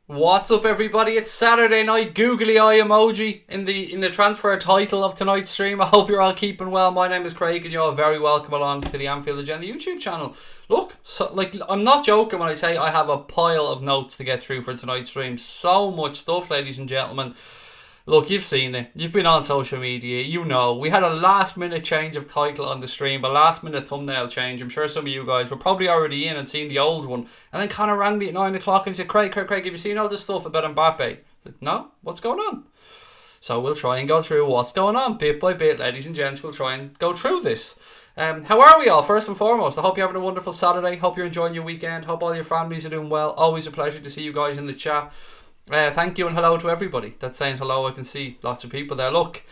What's up, everybody? It's Saturday night. Googly eye emoji in the transfer title of tonight's stream. I hope you're all keeping well. My name is Craig, and you're all very welcome along to the Anfield Agenda YouTube channel. Look, I'm not joking when I say I have a pile of notes to get through for tonight's stream. So much stuff, ladies and gentlemen. Look, you've seen it. You've been on social media. You know. We had a last-minute change of title on the stream, a last-minute thumbnail change. I'm sure some of you guys were probably already in and seen the old one. And then Connor rang me at 9 o'clock and he said, Craig, have you seen all this stuff about Mbappe? I said, no, what's going on? So we'll try and go through what's going on bit by bit, ladies and gents. We'll try and go through this. How are we all, first and foremost? I hope you're having a wonderful Saturday. Hope you're enjoying your weekend. Hope all your families are doing well. Always a pleasure to see you guys in the chat. Thank you and hello to everybody that's saying hello. I can see lots of people there. Look,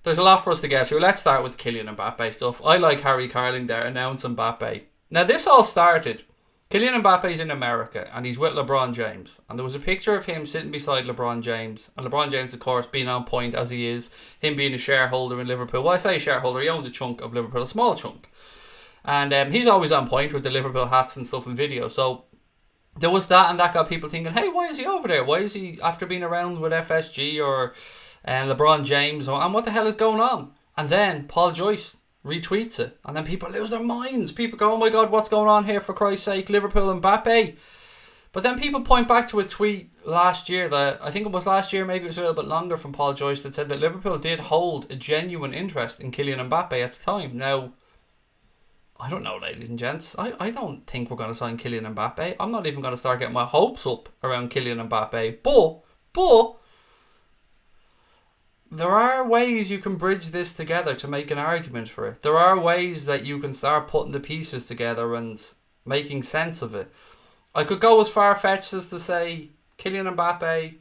there's a lot for us to get through. Let's start with Kylian Mbappe stuff. I like Harry Carling there announcing Mbappe. Now, this all started. Kylian Mbappe's in America and he's with LeBron James. And there was a picture of him sitting beside LeBron James. And LeBron James, of course, being on point as he is. Him being a shareholder in Liverpool. Well, I say shareholder, he owns a chunk of Liverpool, a small chunk. And he's always on point with the Liverpool hats and stuff in video. So there was that, and that got people thinking, hey, why is he over there? Why is he, after being around with FSG or LeBron James, and what the hell is going on? And then Paul Joyce retweets it, and then people lose their minds. People go, oh my God, what's going on here, for Christ's sake, Liverpool and Mbappe? But then people point back to a tweet last year, that I think it was last year, maybe it was a little bit longer, from Paul Joyce, that said that Liverpool did hold a genuine interest in Kylian Mbappe at the time. Now, I don't know, ladies and gents. I don't think we're going to sign Kylian Mbappe. I'm not even going to start getting my hopes up around Kylian Mbappe. But there are ways you can bridge this together to make an argument for it. There are ways that you can start putting the pieces together and making sense of it. I could go as far-fetched as to say Kylian Mbappe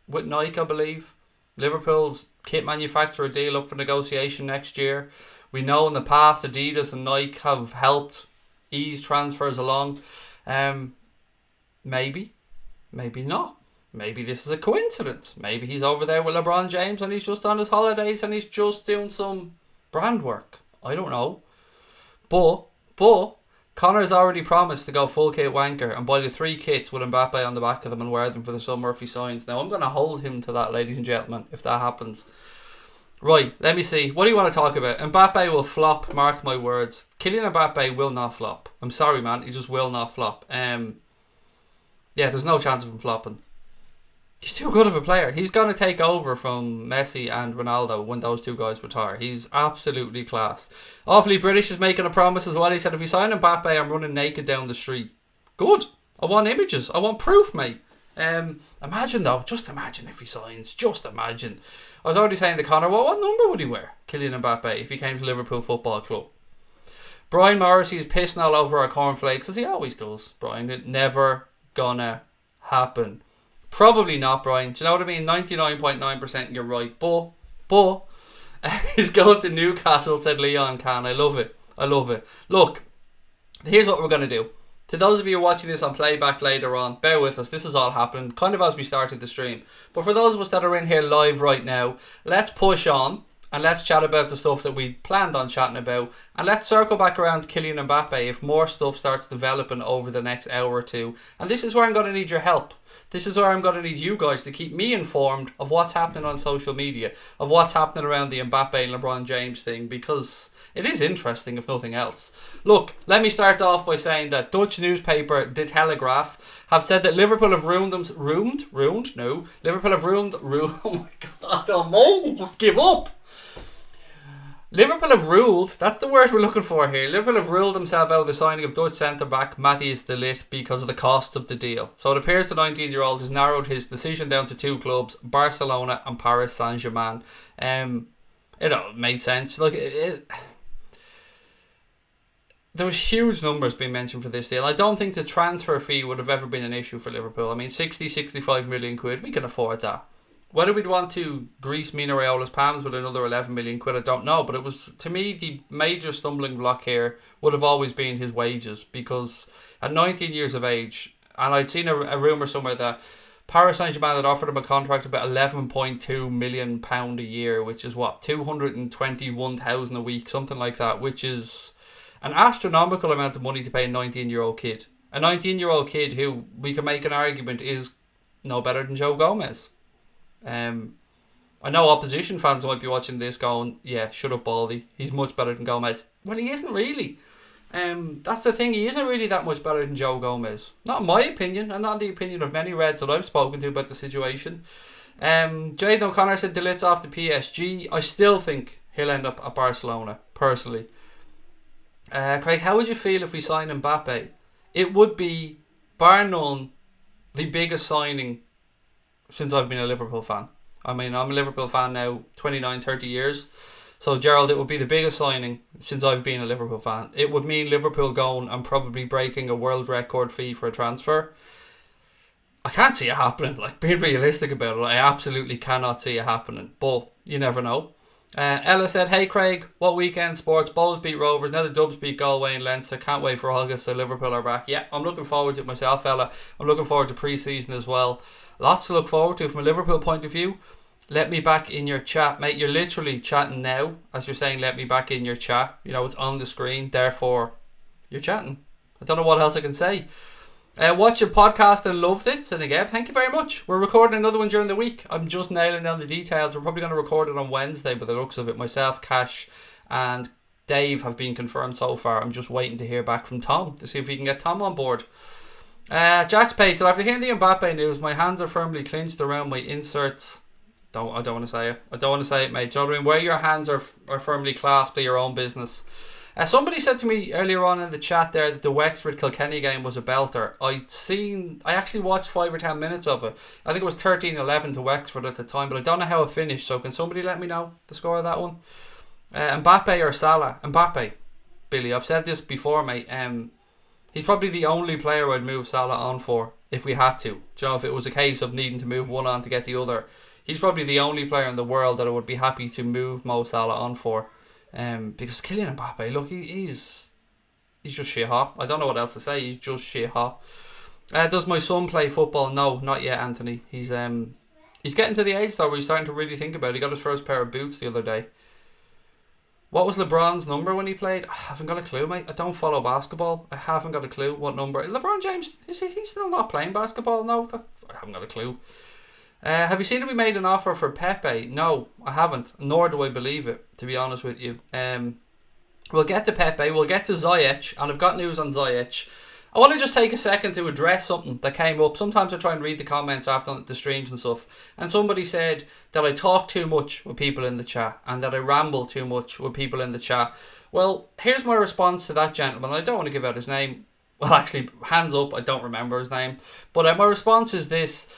with Nike, I believe. Liverpool's kit manufacturer deal up for negotiation next year. We know in the past Adidas and Nike have helped ease transfers along. Maybe not. Maybe this is a coincidence. Maybe he's over there with LeBron James and he's just on his holidays and he's just doing some brand work. I don't know. But Connor's already promised to go full kit wanker and buy the 3 kits with Mbappe on the back of them and wear them for the summer if he signs. Now, I'm going to hold him to that, ladies and gentlemen, if that happens. Right, let me see. What do you want to talk about? Mbappe will flop, mark my words. Kylian Mbappe will not flop. I'm sorry, man. He just will not flop. Yeah, there's no chance of him flopping. He's too good of a player. He's going to take over from Messi and Ronaldo when those two guys retire. He's absolutely class. Awfully British is making a promise as well. He said, if we sign Mbappe, I'm running naked down the street. Good. I want images. I want proof, mate. Imagine though, just imagine if he signs. Just imagine. I was already saying to Connor, what number would he wear, Kylian Mbappe, if he came to Liverpool Football Club? Brian Morrissey is pissing all over our cornflakes, as he always does, Brian. It never gonna happen. Probably not, Brian. Do you know what I mean? 99.9% you're right. But he's going to Newcastle, said Leon Can. I love it. Look, here's what we're going to do. To those of you watching this on playback later on, bear with us. This is all happening kind of as we started the stream. But for those of us that are in here live right now, let's push on and let's chat about the stuff that we planned on chatting about. And let's circle back around to Kylian Mbappe if more stuff starts developing over the next hour or two. And this is where I'm going to need your help. This is where I'm going to need you guys to keep me informed of what's happening on social media, of what's happening around the Mbappe and LeBron James thing, because it is interesting, if nothing else. Look, let me start off by saying that Dutch newspaper De Telegraaf have said that Liverpool have ruined. Liverpool have ruined. Oh my God almighty, just give up. Liverpool have ruled, that's the word we're looking for here. Liverpool have ruled themselves out of the signing of Dutch centre-back Mathijs de Ligt because of the costs of the deal. So it appears the 19-year-old has narrowed his decision down to 2 clubs, Barcelona and Paris Saint-Germain. It made sense. There was huge numbers being mentioned for this deal. I don't think the transfer fee would have ever been an issue for Liverpool. I mean, 65 million quid, we can afford that. Whether we'd want to grease Mino Raiola's palms with another 11 million quid, I don't know. But it was, to me, the major stumbling block here would have always been his wages. Because at 19 years of age, and I'd seen a rumour somewhere that Paris Saint-Germain had offered him a contract of about £11.2 million a year, which is what, 221,000 a week, something like that, which is an astronomical amount of money to pay a 19-year-old kid. A 19-year-old kid who we can make an argument is no better than Joe Gomez. I know opposition fans might be watching this going, yeah, shut up Baldy, he's much better than Gomez. Well, he isn't really. That's the thing, he isn't really that much better than Joe Gomez. Not in my opinion, and not in the opinion of many Reds that I've spoken to about the situation. Jayden O'Connor said De Ligt's off to PSG. I still think he'll end up at Barcelona, personally. Craig, how would you feel if we signed Mbappe? It would be, bar none, the biggest signing since I've been a Liverpool fan. I mean, I'm a Liverpool fan now 29, 30 years. So, Gerald, it would be the biggest signing since I've been a Liverpool fan. It would mean Liverpool going and probably breaking a world record fee for a transfer. I can't see it happening. Like, being realistic about it, I absolutely cannot see it happening. But you never know. Ella said, hey Craig, what weekend sports? Bows beat Rovers, now the Dubs beat Galway and Leinster. Can't wait for August, so Liverpool are back. Yeah, I'm looking forward to it myself, Ella. I'm looking forward to pre-season as well. Lots to look forward to from a Liverpool point of view. Let me back in your chat, mate. You're literally chatting now as you're saying let me back in your chat. You know, it's on the screen, therefore you're chatting. I don't know what else I can say. Watched your podcast and loved it. And again, thank you very much. We're recording another one during the week. I'm just nailing down the details. We're probably going to record it on Wednesday by the looks of it. Myself, Cash and Dave have been confirmed so far. I'm just waiting to hear back from Tom to see if we can get Tom on board. Jack's paid. So after hearing the Mbappe news, my hands are firmly clenched around my inserts. I don't want to say it. I don't want to say it, mate. Do you know what I mean? Where your hands are firmly clasped by your own business. Somebody said to me earlier on in the chat there that the Wexford Kilkenny game was a belter. I actually watched 5 or 10 minutes of it. I think it was 13-11 to Wexford at the time, but I don't know how it finished. So can somebody let me know the score of that one? Mbappe or Salah? Mbappe, Billy. I've said this before, mate. He's probably the only player I'd move Salah on for if we had to. Do you know, if it was a case of needing to move one on to get the other. He's probably the only player in the world that I would be happy to move Mo Salah on for. Because Kylian Mbappe, look, he's just shit hot. I don't know what else to say. He's just shit hot. Does my son play football? No, not yet, Anthony. He's getting to the age though where he's starting to really think about it. He got his first pair of boots the other day. What was LeBron's number when he played? I haven't got a clue, mate. I don't follow basketball. I haven't got a clue what number. LeBron James, is he still not playing basketball? No, I haven't got a clue. Have you seen that we made an offer for Pepe? No, I haven't. Nor do I believe it, to be honest with you. We'll get to Pepe. We'll get to Ziyech. And I've got news on Ziyech. I want to just take a second to address something that came up. Sometimes I try and read the comments after the streams and stuff. And somebody said that I talk too much with people in the chat. And that I ramble too much with people in the chat. Well, here's my response to that gentleman. I don't want to give out his name. Well, actually, hands up, I don't remember his name. But my response is this.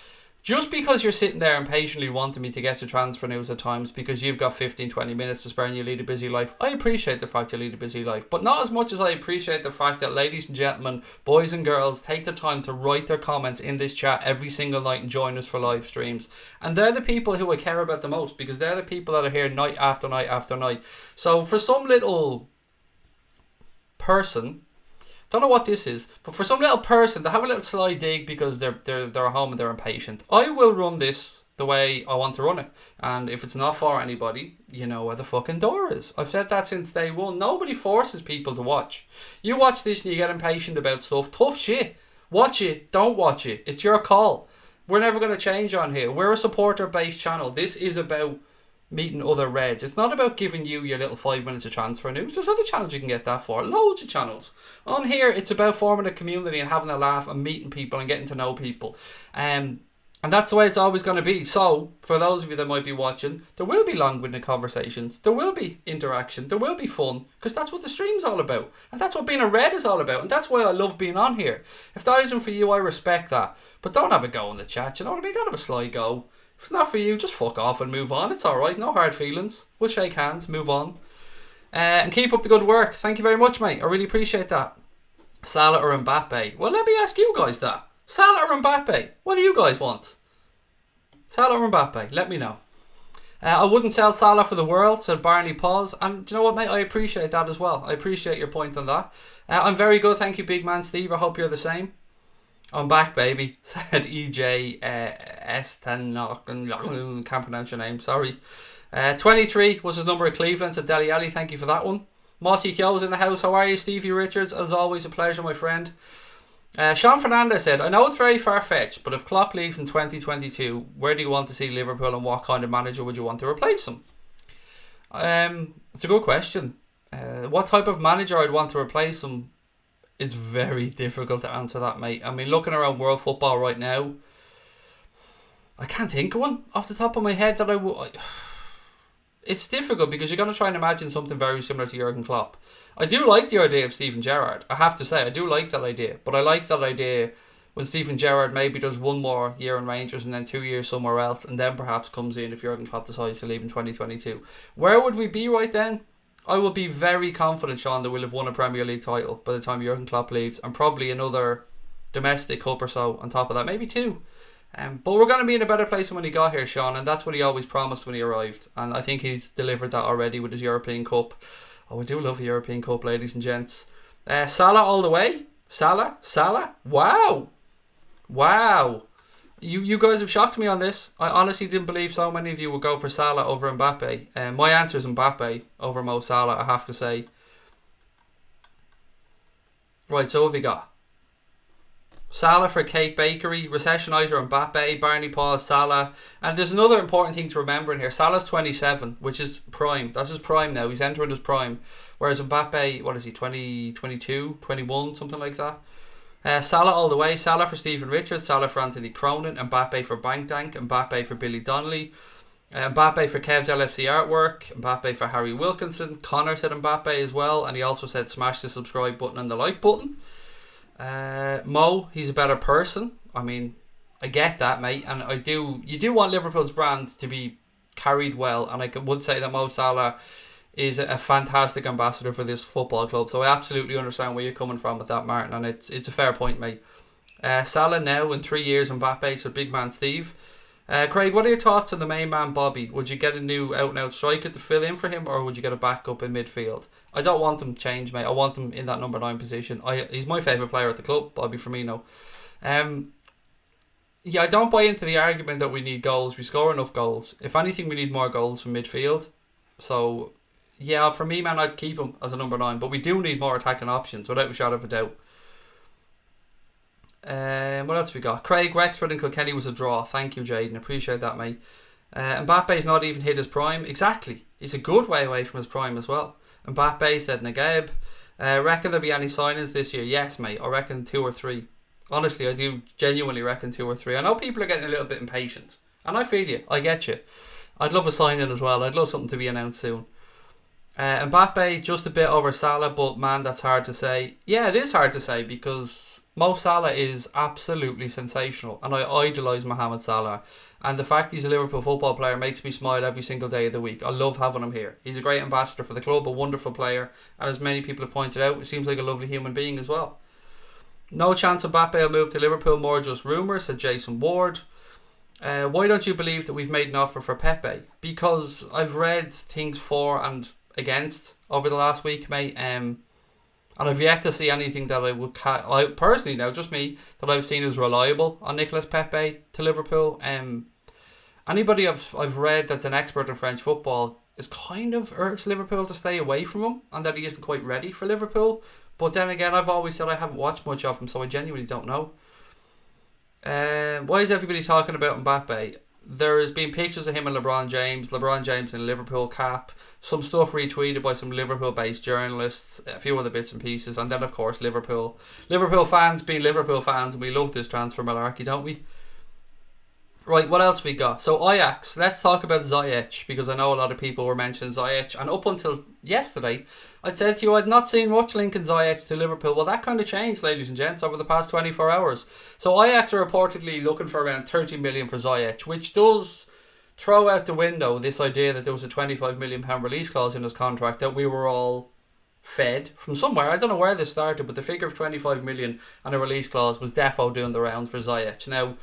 Just because you're sitting there and patiently wanting me to get to transfer news at times because you've got 15-20 minutes to spare and you lead a busy life, I appreciate the fact you lead a busy life, but not as much as I appreciate the fact that ladies and gentlemen, boys and girls, take the time to write their comments in this chat every single night and join us for live streams. And they're the people who I care about the most because they're the people that are here night after night after night. So for some little person, don't know what this is, but for some little person to have a little sly dig because they're home and they're impatient, I will run this the way I want to run it. And if it's not for anybody, you know where the fucking door is. I've said that since day one. Nobody forces people to watch. You watch this and you get impatient about stuff. Tough shit. Watch it. Don't watch it. It's your call. We're never going to change on here. We're a supporter-based channel. This is about meeting other Reds. It's not about giving you your little 5 minutes of transfer news. There's other channels you can get that for. Loads of channels. On here, it's about forming a community and having a laugh and meeting people and getting to know people. And that's the way it's always going to be. So, for those of you that might be watching, there will be long-winded conversations. There will be interaction. There will be fun. Because that's what the stream's all about. And that's what being a Red is all about. And that's why I love being on here. If that isn't for you, I respect that. But don't have a go in the chat. You know what I mean? Don't have a sly go. If it's not for you, just fuck off and move on. It's alright, no hard feelings. We'll shake hands, move on. And keep up the good work. Thank you very much, mate. I really appreciate that. Salah or Mbappe? Well, let me ask you guys that. Salah or Mbappe? What do you guys want? Salah or Mbappe? Let me know. I wouldn't sell Salah for the world, said Barney Paws. And do you know what, mate? I appreciate that as well. I appreciate your point on that. I'm very good, thank you, big man Steve. I hope you're the same. I'm back, baby, said EJ Estenok. Can't pronounce your name, sorry. 23 was his number at Cleveland, said Deli Ali. Thank you for that one. Mossy Kyo's in the house. How are you, Stevie Richards? As always, a pleasure, my friend. Sean Fernandes said, I know it's very far-fetched, but if Klopp leaves in 2022, where do you want to see Liverpool and what kind of manager would you want to replace him? It's a good question. What type of manager I'd want to replace him, it's very difficult to answer that, mate. I mean, looking around world football right now, I can't think of one off the top of my head that I would... It's difficult because you're going to try and imagine something very similar to Jurgen Klopp. I do like the idea of Steven Gerrard. I have to say, I do like that idea. But I like that idea when Steven Gerrard maybe does one more year in Rangers and then 2 years somewhere else and then perhaps comes in if Jurgen Klopp decides to leave in 2022. Where would we be right then? I will be very confident, Sean, that we'll have won a Premier League title by the time Jurgen Klopp leaves, and probably another domestic cup or so on top of that, maybe two. But we're going to be in a better place than when he got here, Sean, and that's what he always promised when he arrived. And I think he's delivered that already with his European Cup. Oh, we do love a European Cup, ladies and gents. Salah all the way. Salah. Wow. You guys have shocked me on this. I honestly didn't believe so many of you would go for Salah over Mbappe. My answer is Mbappe over Mo Salah, I have to say. Right, so what have we got? Salah for Cake Bakery, Recessionizer Mbappe, Barney Paul, Salah. And there's another important thing to remember in here. Salah's 27, which is prime. That's his prime now. He's entering his prime. Whereas Mbappe, what is he, 20, 22, 21, something like that. Salah all the way. Salah for Stephen Richards, Salah for Anthony Cronin, Mbappe for Bankdank, Mbappe for Billy Donnelly, Mbappe for Kev's LFC artwork, Mbappe for Harry Wilkinson. Connor said Mbappe as well, and he also said smash the subscribe button and the like button. Mo, he's a better person. I mean, I get that, mate, and you do want Liverpool's brand to be carried well, and I would say that Mo Salah is a fantastic ambassador for this football club, so I absolutely understand where you're coming from with that, Martin, and it's a fair point, mate. Salah now in 3 years, Mbappe, so big man Steve. Craig, what are your thoughts on the main man Bobby? Would you get a new out-and-out striker to fill in for him, or would you get a backup in midfield? I don't want him changed, mate. I want him in that number 9 position. He's my favourite player at the club, Bobby Firmino. Yeah, I don't buy into the argument that we need goals. We score enough goals. If anything, we need more goals from midfield. So, yeah, for me, man, I'd keep him as a number 9. But we do need more attacking options, without a shadow of a doubt. What else we got? Craig, Wexford and Kilkenny was a draw. Thank you, Jaden. Appreciate that, mate. Mbappe's not even hit his prime. Exactly. He's a good way away from his prime as well. Mbappe said Nagab. Reckon there'll be any signings this year? Yes, mate. I reckon 2 or 3. Honestly, I do genuinely reckon 2 or 3. I know people are getting a little bit impatient, and I feel you. I get you. I'd love a signing as well. I'd love something to be announced soon. Mbappe, just a bit over Salah, but man, that's hard to say. Yeah, it is hard to say because Mo Salah is absolutely sensational, and I idolise Mohamed Salah. And the fact he's a Liverpool football player makes me smile every single day of the week. I love having him here. He's a great ambassador for the club, a wonderful player, and as many people have pointed out, he seems like a lovely human being as well. No chance Mbappe will move to Liverpool, more just rumours, said Jason Ward. Why don't you believe that we've made an offer for Pepe? Because I've read things for and against over the last week, mate. And I've yet to see anything that I would... I personally, now, just me, that I've seen as reliable on Nicolas Pepe to Liverpool. Anybody I've read that's an expert in French football is kind of urged Liverpool to stay away from him and that he isn't quite ready for Liverpool. But then again, I've always said I haven't watched much of him, so I genuinely don't know. Why is everybody talking about Mbappe? There's been pictures of him and LeBron James in a Liverpool cap, some stuff retweeted by some Liverpool-based journalists, a few other bits and pieces, and then of course Liverpool fans being Liverpool fans, and we love this transfer malarkey, don't we? Right, what else we got? So Ajax, let's talk about Ziyech, because I know a lot of people were mentioning Ziyech, and up until yesterday, I'd said to you I'd not seen much linking Ziyech to Liverpool. Well, that kind of changed, ladies and gents, over the past 24 hours. So Ajax are reportedly looking for around 30 million for Ziyech, which does throw out the window this idea that there was a £25 million release clause in his contract that we were all fed from somewhere. I don't know where this started, but the figure of 25 million and a release clause was defo doing the rounds for Ziyech. Now,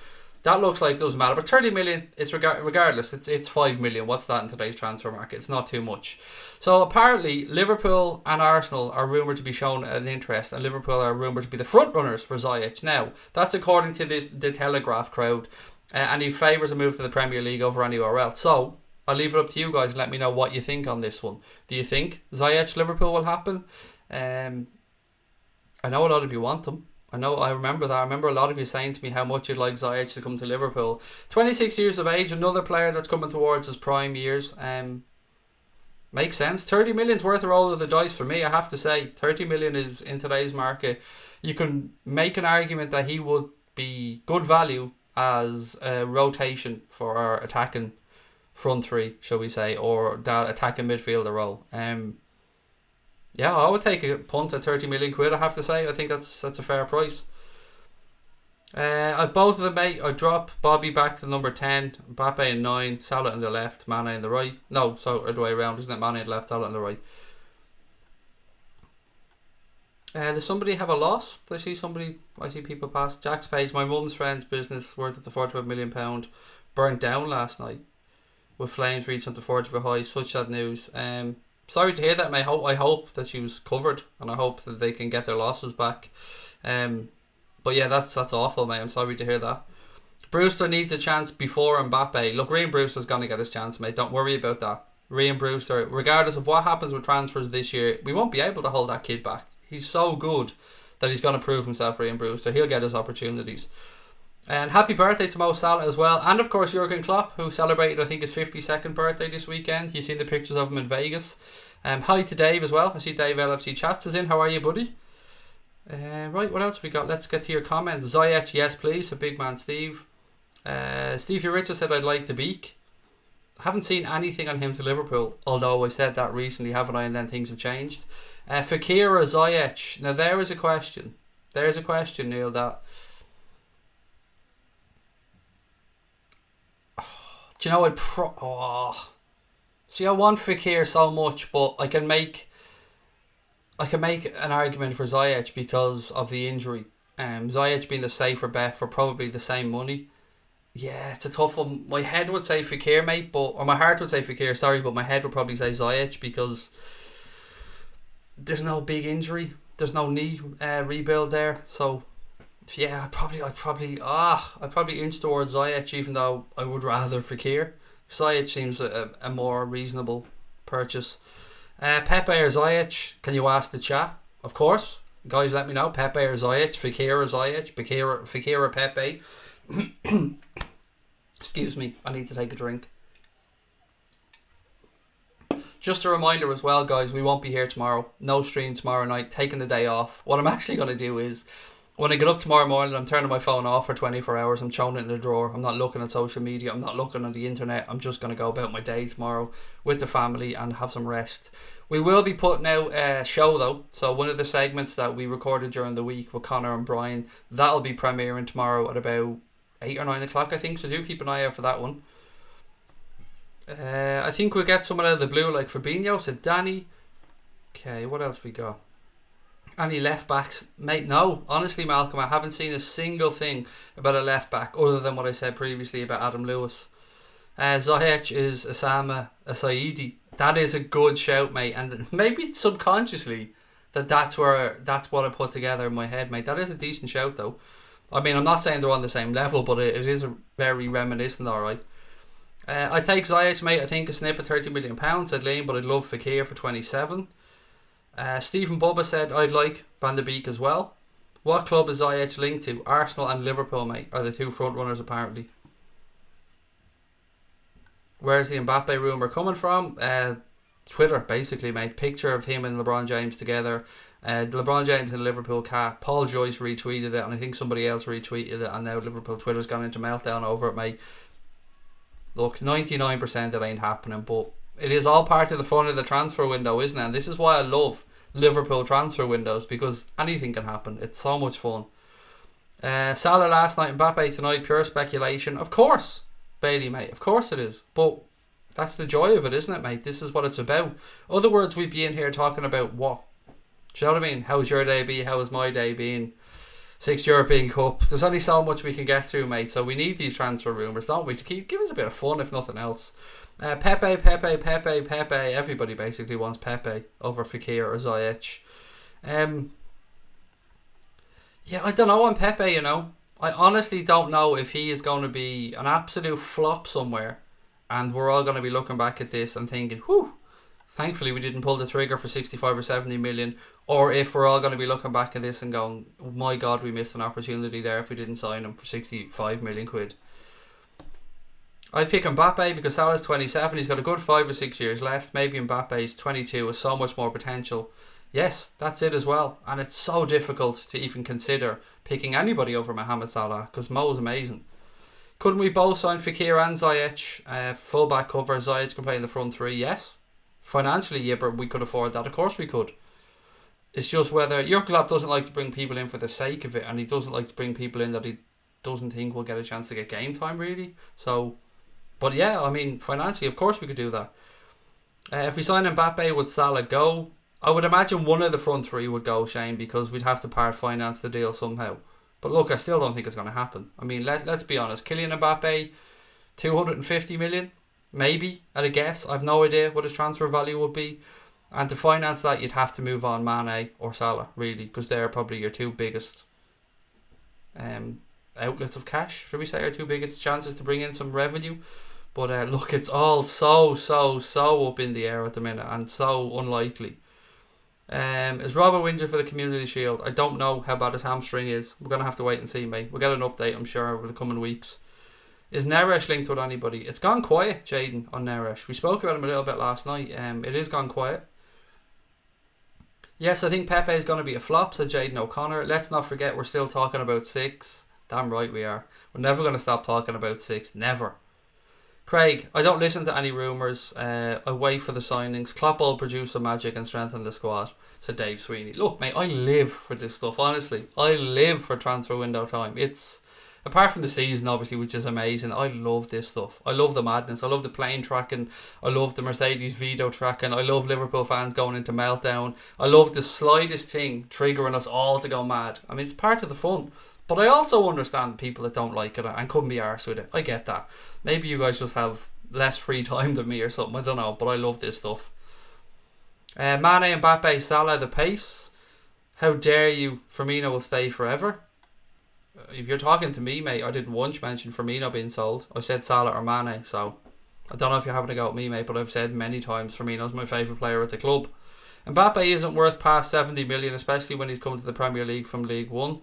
that looks like it doesn't matter, but 30 million, it's regardless, it's 5 million. What's that in today's transfer market? It's not too much. So apparently Liverpool and Arsenal are rumoured to be shown an interest, and Liverpool are rumoured to be the front runners for Ziyech. Now, that's according to the Telegraph crowd, and he favours a move to the Premier League over anywhere else. So I'll leave it up to you guys and let me know what you think on this one. Do you think Ziyech Liverpool will happen? I know a lot of you want him. I know, I remember that. I remember a lot of you saying to me how much you'd like Ziyech to come to Liverpool. 26 years of age, another player that's coming towards his prime years. Makes sense. 30 million's worth a roll of the dice for me, I have to say. 30 million is, in today's market, you can make an argument that he would be good value as a rotation for our attacking front three, shall we say, or that attacking midfielder role. Yeah, I would take a punt at 30 million quid, I have to say. I think that's a fair price. I've both of them, mate. I drop Bobby back to number 10, Mbappe in 9, Salah on the left, Mane in the right. No, so the way around, isn't it? Mane in the left, Salah on the right. Does somebody have a loss? I see people pass. Jack's page, my mum's friend's business worth up to £45 million burnt down last night with flames reaching up to 40 for high. Such sad news. Sorry to hear that, mate. I hope that she was covered, and I hope that they can get their losses back. But yeah, that's awful, mate. I'm sorry to hear that. Brewster needs a chance before Mbappe. Look, Ryan Brewster's going to get his chance, mate. Don't worry about that. Ryan Brewster, regardless of what happens with transfers this year, we won't be able to hold that kid back. He's so good that he's going to prove himself, Ryan Brewster. He'll get his opportunities. And happy birthday to Mo Salah as well. And of course, Jurgen Klopp, who celebrated, I think, his 52nd birthday this weekend. You've seen the pictures of him in Vegas. Hi to Dave as well. I see Dave LFC Chats is in. How are you, buddy? Right, what else we got? Let's get to your comments. Ziyech, yes please. A big man, Steve. Steve Richard said I'd like the beak. I haven't seen anything on him to Liverpool, although I said that recently, haven't I? And then things have changed. Fekir or Ziyech? Now there is a question. There's a question, Neil, that... Do you know, See, I want Fekir so much, but I can make an argument for Ziyech because of the injury. Ziyech being the safer bet for probably the same money. Yeah, it's a tough one. My head would say Fekir, mate, or my heart would say Fekir, sorry, but my head would probably say Ziyech because there's no big injury. There's no knee rebuild there. So yeah, I'd probably inch towards Ziyech, even though I would rather Fekir. Ziyech seems a more reasonable purchase. Pepe or Ziyech? Can you ask the chat? Of course, guys, let me know. Pepe or Ziyech? Fekir or Ziyech? Fekir or Pepe? Excuse me, I need to take a drink. Just a reminder as well, guys, we won't be here tomorrow. No stream tomorrow night. Taking the day off. What I'm actually going to do is, when I get up tomorrow morning, I'm turning my phone off for 24 hours. I'm throwing it in the drawer. I'm not looking at social media. I'm not looking on the internet. I'm just going to go about my day tomorrow with the family and have some rest. We will be putting out a show though. So one of the segments that we recorded during the week with Connor and Brian, that'll be premiering tomorrow at about 8 or 9 o'clock, I think. So do keep an eye out for that one. I think we'll get someone out of the blue like Fabinho, said Danny. Okay, what else we got? Any left backs? Mate, no. Honestly, Malcolm, I haven't seen a single thing about a left back other than what I said previously about Adam Lewis. Ziyech is Osama Saidi. That is a good shout, mate. And maybe subconsciously that's what I put together in my head, mate. That is a decent shout, though. I mean, I'm not saying they're on the same level, but it is a very reminiscent, alright. I take Ziyech, mate. I think a snip at £30 million, I'd lean, but I'd love Fekir for 27. Stephen Bubba said I'd like Van der Beek as well. What club is Ziyech linked to? Arsenal and Liverpool, mate, are the two front runners apparently. Where's the Mbappe rumour coming from? Twitter, basically, mate. Picture of him and LeBron James together. LeBron James in the Liverpool cap. Paul Joyce retweeted it, and I think somebody else retweeted it, and now Liverpool Twitter's gone into meltdown over it, mate. Look, 99% it ain't happening, but it is all part of the fun of the transfer window, isn't it? And this is why I love Liverpool transfer windows, because anything can happen. It's so much fun. Salah last night, Mbappe tonight, pure speculation. Of course, Bailey, mate. Of course it is. But that's the joy of it, isn't it, mate? This is what it's about. Other words, we'd be in here talking about what? Do you know what I mean? How's your day been? How was my day been? 6th European Cup. There's only so much we can get through, mate. So we need these transfer rumours, don't we? To give us a bit of fun, if nothing else. Pepe. Everybody basically wants Pepe over Fekir or Ziyech. Yeah, I don't know on Pepe, you know. I honestly don't know if he is going to be an absolute flop somewhere, and we're all going to be looking back at this and thinking, whew, Thankfully, we didn't pull the trigger for 65 or 70 million. Or if we're all going to be looking back at this and going, oh my God, we missed an opportunity there if we didn't sign him for 65 million quid. I'd pick Mbappe because Salah's 27. He's got a good 5 or 6 years left. Maybe Mbappe's 22 with so much more potential. Yes, that's it as well. And it's so difficult to even consider picking anybody over Mohamed Salah because Mo is amazing. Couldn't we both sign Fekir and Ziyech? Full-back cover. Ziyech can play in the front three. Yes. Financially, yeah, but we could afford that. Of course we could. It's just whether... Jurgen Klopp doesn't like to bring people in for the sake of it, and he doesn't like to bring people in that he doesn't think will get a chance to get game time, really. So... But yeah, I mean, financially, of course we could do that. If we sign Mbappe, would Salah go? I would imagine one of the front three would go, Shane, because we'd have to part finance the deal somehow. But look, I still don't think it's going to happen. I mean, let's be honest. Kylian Mbappe, 250 million, maybe, at a guess. I've no idea what his transfer value would be. And to finance that, you'd have to move on Mane or Salah, really, because they're probably your two biggest outlets of cash, should we say, our two biggest chances to bring in some revenue. But look, it's all so up in the air at the minute and so unlikely. Is Robbo injured for the Community Shield? I don't know how bad his hamstring is. We're going to have to wait and see, mate. We'll get an update, I'm sure, over the coming weeks. Is Neres linked with anybody? It's gone quiet, Jaden, on Neres. We spoke about him a little bit last night. It is gone quiet. Yes, I think Pepe is going to be a flop, said Jaden O'Connor. Let's not forget we're still talking about 6. Damn right we are. We're never going to stop talking about 6. Never. Craig, I don't listen to any rumours. I wait for the signings. Klopp will produce some magic and strengthen the squad, said Dave Sweeney. Look, mate, I live for this stuff, honestly. I live for transfer window time. It's, apart from the season, obviously, which is amazing, I love this stuff. I love the madness. I love the plane tracking. I love the Mercedes Vito tracking. I love Liverpool fans going into meltdown. I love the slightest thing triggering us all to go mad. I mean, it's part of the fun. But I also understand people that don't like it and couldn't be arsed with it. I get that. Maybe you guys just have less free time than me or something. I don't know. But I love this stuff. Mane, Mbappe, Salah, the pace. How dare you? Firmino will stay forever. If you're talking to me, mate, I didn't once mention Firmino being sold. I said Salah or Mane. So I don't know if you're having a go at me, mate. But I've said many times Firmino's my favourite player at the club. Mbappe isn't worth past 70 million, especially when he's come to the Premier League from League One.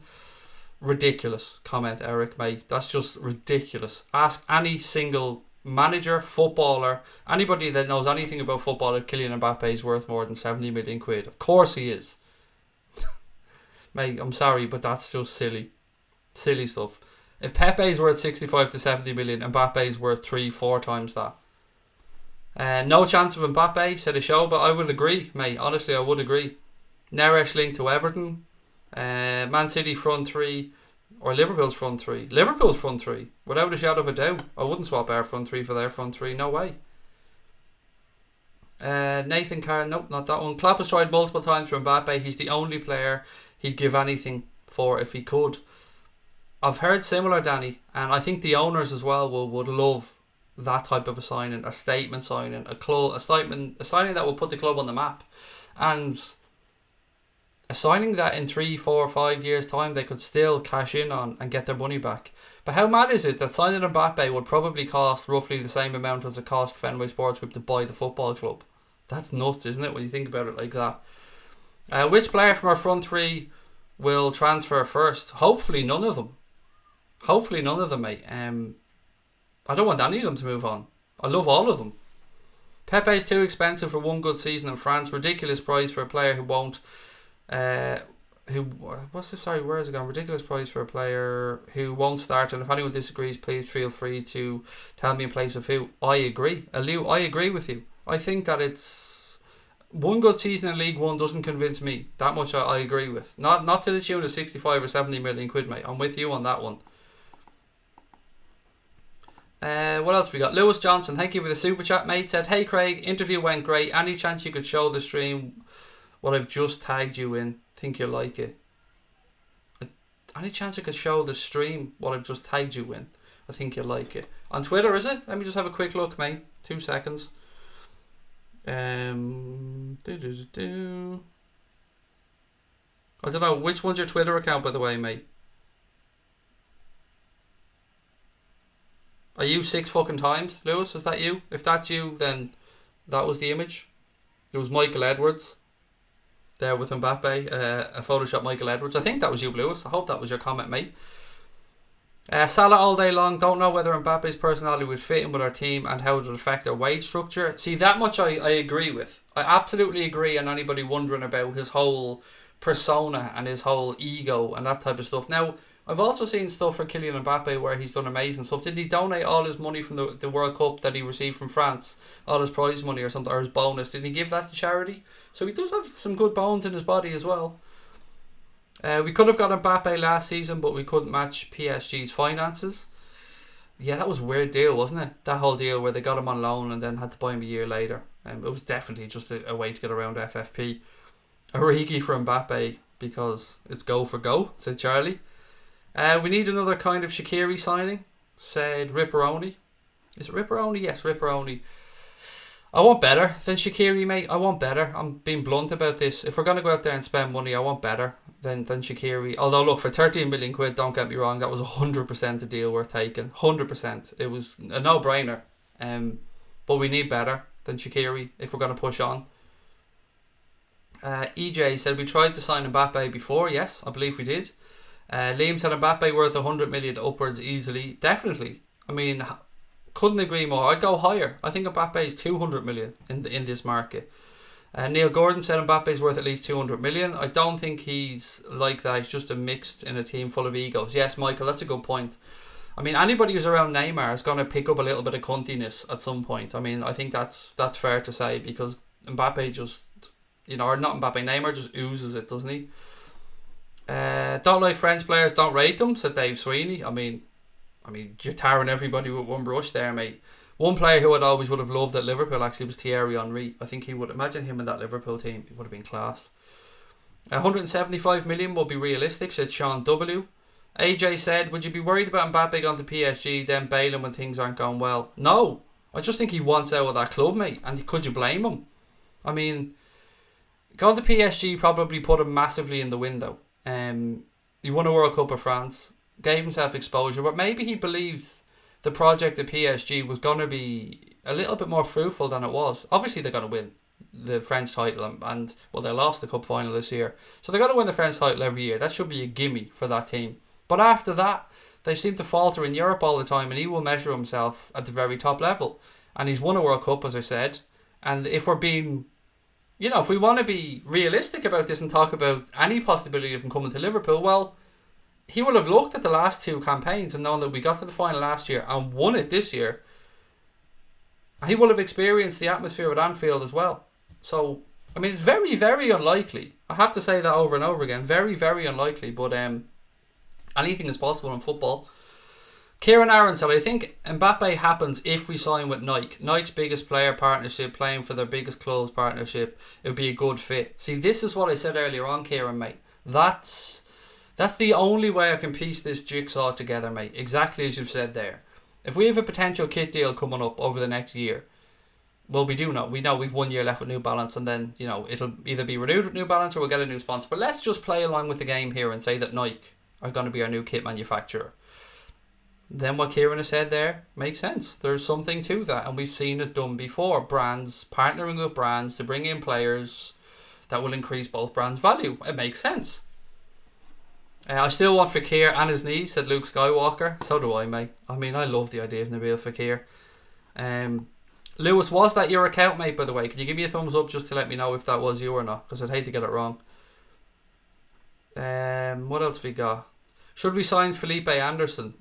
Ridiculous comment, Eric, mate. That's just ridiculous. Ask any single manager, footballer, anybody that knows anything about football if Kylian Mbappe is worth more than 70 million quid. Of course he is. Mate, I'm sorry, but that's just silly. Silly stuff. If Pepe is worth 65 to 70 million, Mbappe is worth 3-4 times that. No chance of Mbappe, said a show, but I would agree, mate. Honestly, I would agree. Neres linked to Everton. Man City front 3 or Liverpool's front 3. Liverpool's front 3, without a shadow of a doubt. I wouldn't swap our front 3 for their front 3, no way. Nathan Carr, nope, not that one. Klopp has tried multiple times for Mbappe. He's the only player he'd give anything for if he could. I've heard similar, Danny, and I think the owners as well would love that type of a signing, a statement signing, a signing that will put the club on the map, and a signing that in 3, 4, 5 years time they could still cash in on and get their money back. But how mad is it that signing Mbappe would probably cost roughly the same amount as it cost Fenway Sports Group to buy the football club? That's nuts, isn't it, when you think about it like that? Which player from our front 3 will transfer first? Hopefully none of them. Hopefully none of them, mate. I don't want any of them to move on. I love all of them. Pepe's too expensive for one good season in France. Ridiculous price for a player who won't. Where is it going? Ridiculous price for a player who won't start. And if anyone disagrees, please feel free to tell me in place of who. I agree. Aliu, I agree with you. I think that it's one good season in League One doesn't convince me. That much I agree with. Not to the tune of 65 or 70 million quid, mate. I'm with you on that one. What else we got? Lewis Johnson, thank you for the super chat, mate. Said, hey Craig, interview went great. Any chance you could show the stream what I've just tagged you in? Think you'll like it. Any chance I could show the stream what I've just tagged you in? I think you'll like it. On Twitter, is it? Let me just have a quick look, mate. 2 seconds. I don't know. Which one's your Twitter account, by the way, mate? Are you 6 fucking times, Lewis? Is that you? If that's you, then that was the image. There was Michael Edwards there with Mbappe, a Photoshop Michael Edwards. I think that was you, Lewis. I hope that was your comment, mate. Salah all day long. Don't know whether Mbappe's personality would fit in with our team and how it would affect our wage structure. See, that much I agree with. I absolutely agree, and anybody wondering about his whole persona and his whole ego and that type of stuff. Now, I've also seen stuff for Kylian Mbappe where he's done amazing stuff. Did he donate all his money from the World Cup that he received from France, all his prize money or something, or his bonus? Did he give that to charity? So he does have some good bones in his body as well. We could have got Mbappe last season, but we couldn't match PSG's finances. Yeah, that was a weird deal, wasn't it? That whole deal where they got him on loan and then had to buy him a year later. It was definitely just a way to get around FFP. Origi for Mbappe because it's go for go, said Charlie. We need another kind of Shaqiri signing, said Ripperoni. Is it Ripperoni? Yes, Ripperoni. I want better than Shaqiri, mate. I want better. I'm being blunt about this. If we're going to go out there and spend money, I want better than Shaqiri. Although, look, for 13 million quid, don't get me wrong, that was 100% a deal worth taking. 100%. It was a no-brainer. But we need better than Shaqiri if we're going to push on. EJ said we tried to sign Mbappe before. Yes, I believe we did. Liam said Mbappe worth 100 million upwards easily. Definitely. I mean, couldn't agree more. I'd go higher. I think Mbappe is 200 million in this market. Neil Gordon said Mbappe is worth at least 200 million. I don't think he's like that. He's just a mixed in a team full of egos. Yes, Michael, that's a good point. I mean, anybody who's around Neymar is going to pick up a little bit of cuntiness at some point. I mean, I think that's fair to say because Mbappe just, or not Mbappe, Neymar just oozes it, doesn't he? Don't like French players, don't rate them, said Dave Sweeney. I mean, you're tarring everybody with one brush there, mate. One player who I'd always would have loved at Liverpool actually was Thierry Henry. I think he would, imagine him in that Liverpool team, it would have been class. 175 million would be realistic, said Sean W. AJ said, would you be worried about Mbappe going to PSG, then bailing when things aren't going well? No, I just think he wants out of that club, mate, and could you blame him? I mean, going to PSG probably put him massively in the window. He won a World Cup of France, gave himself exposure, but maybe he believed the project at PSG was going to be a little bit more fruitful than it was. Obviously, they're going to win the French title, and well, they lost the cup final this year, so they're going to win the French title every year. That should be a gimme for that team. But after that, they seem to falter in Europe all the time, and he will measure himself at the very top level. And he's won a World Cup, as I said. And if we're being, if we want to be realistic about this and talk about any possibility of him coming to Liverpool, well, he will have looked at the last two campaigns and known that we got to the final last year and won it this year. He will have experienced the atmosphere at Anfield as well. So, I mean, it's very, very unlikely. I have to say that over and over again. Very, very unlikely. But anything is possible in football. Kieran Aaron said, I think Mbappe happens if we sign with Nike. Nike's biggest player partnership, playing for their biggest clubs partnership. It would be a good fit. See, this is what I said earlier on, Kieran, mate. That's the only way I can piece this jigsaw together, mate. Exactly as you've said there. If we have a potential kit deal coming up over the next year, well, we do know. We know we've 1 year left with New Balance, and then, it'll either be renewed with New Balance or we'll get a new sponsor. But let's just play along with the game here and say that Nike are going to be our new kit manufacturer. Then what Kieran has said there makes sense. There's something to that, and we've seen it done before. Brands partnering with brands to bring in players that will increase both brands' value. It makes sense. I still want Fekir and his knees, said Luke Skywalker. So do I, mate. I mean, I love the idea of Nabil Fekir. Lewis, was that your account, mate, by the way? Can you give me a thumbs up just to let me know if that was you or not? Because I'd hate to get it wrong. What else we got? Should we sign Felipe Anderson?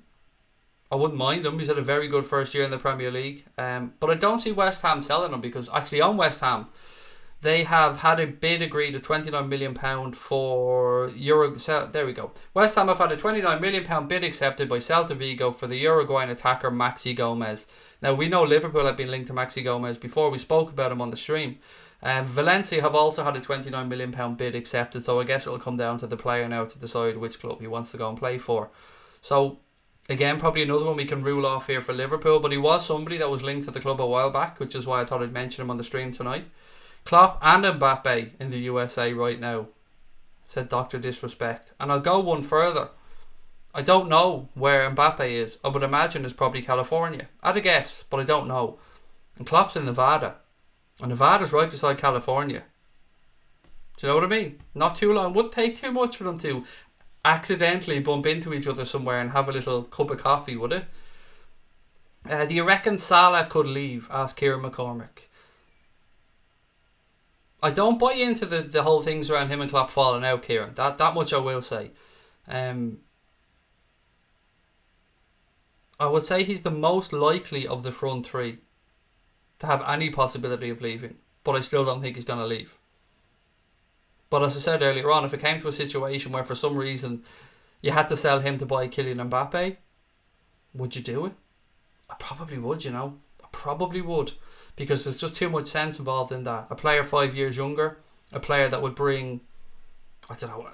I wouldn't mind him. He's had a very good first year in the Premier League. But I don't see West Ham selling him, because actually on West Ham, they have had a bid agreed of £29 million for Euro. There we go. West Ham have had a £29 million bid accepted by Celta Vigo for the Uruguayan attacker Maxi Gomez. Now, we know Liverpool have been linked to Maxi Gomez before. We spoke about him on the stream. Valencia have also had a £29 million bid accepted, so I guess it'll come down to the player now to decide which club he wants to go and play for. So, again, probably another one we can rule off here for Liverpool, but he was somebody that was linked to the club a while back, which is why I thought I'd mention him on the stream tonight. Klopp and Mbappe in the USA right now, said Dr. Disrespect. And I'll go one further. I don't know where Mbappe is. I would imagine it's probably California. I'd a guess, but I don't know. And Klopp's in Nevada. And Nevada's right beside California. Do you know what I mean? Not too long. Wouldn't take too much for them to accidentally bump into each other somewhere and have a little cup of coffee, would it? Do you reckon Salah could leave? Asked Kieran McCormick. I don't buy into the whole things around him and Klopp falling out, Kieran. That much I will say. I would say he's the most likely of the front three to have any possibility of leaving. But I still don't think he's going to leave. But as I said earlier on, if it came to a situation where for some reason you had to sell him to buy Kylian Mbappe, would you do it? I probably would, I probably would. Because there's just too much sense involved in that. A player 5 years younger, a player that would bring, I don't know,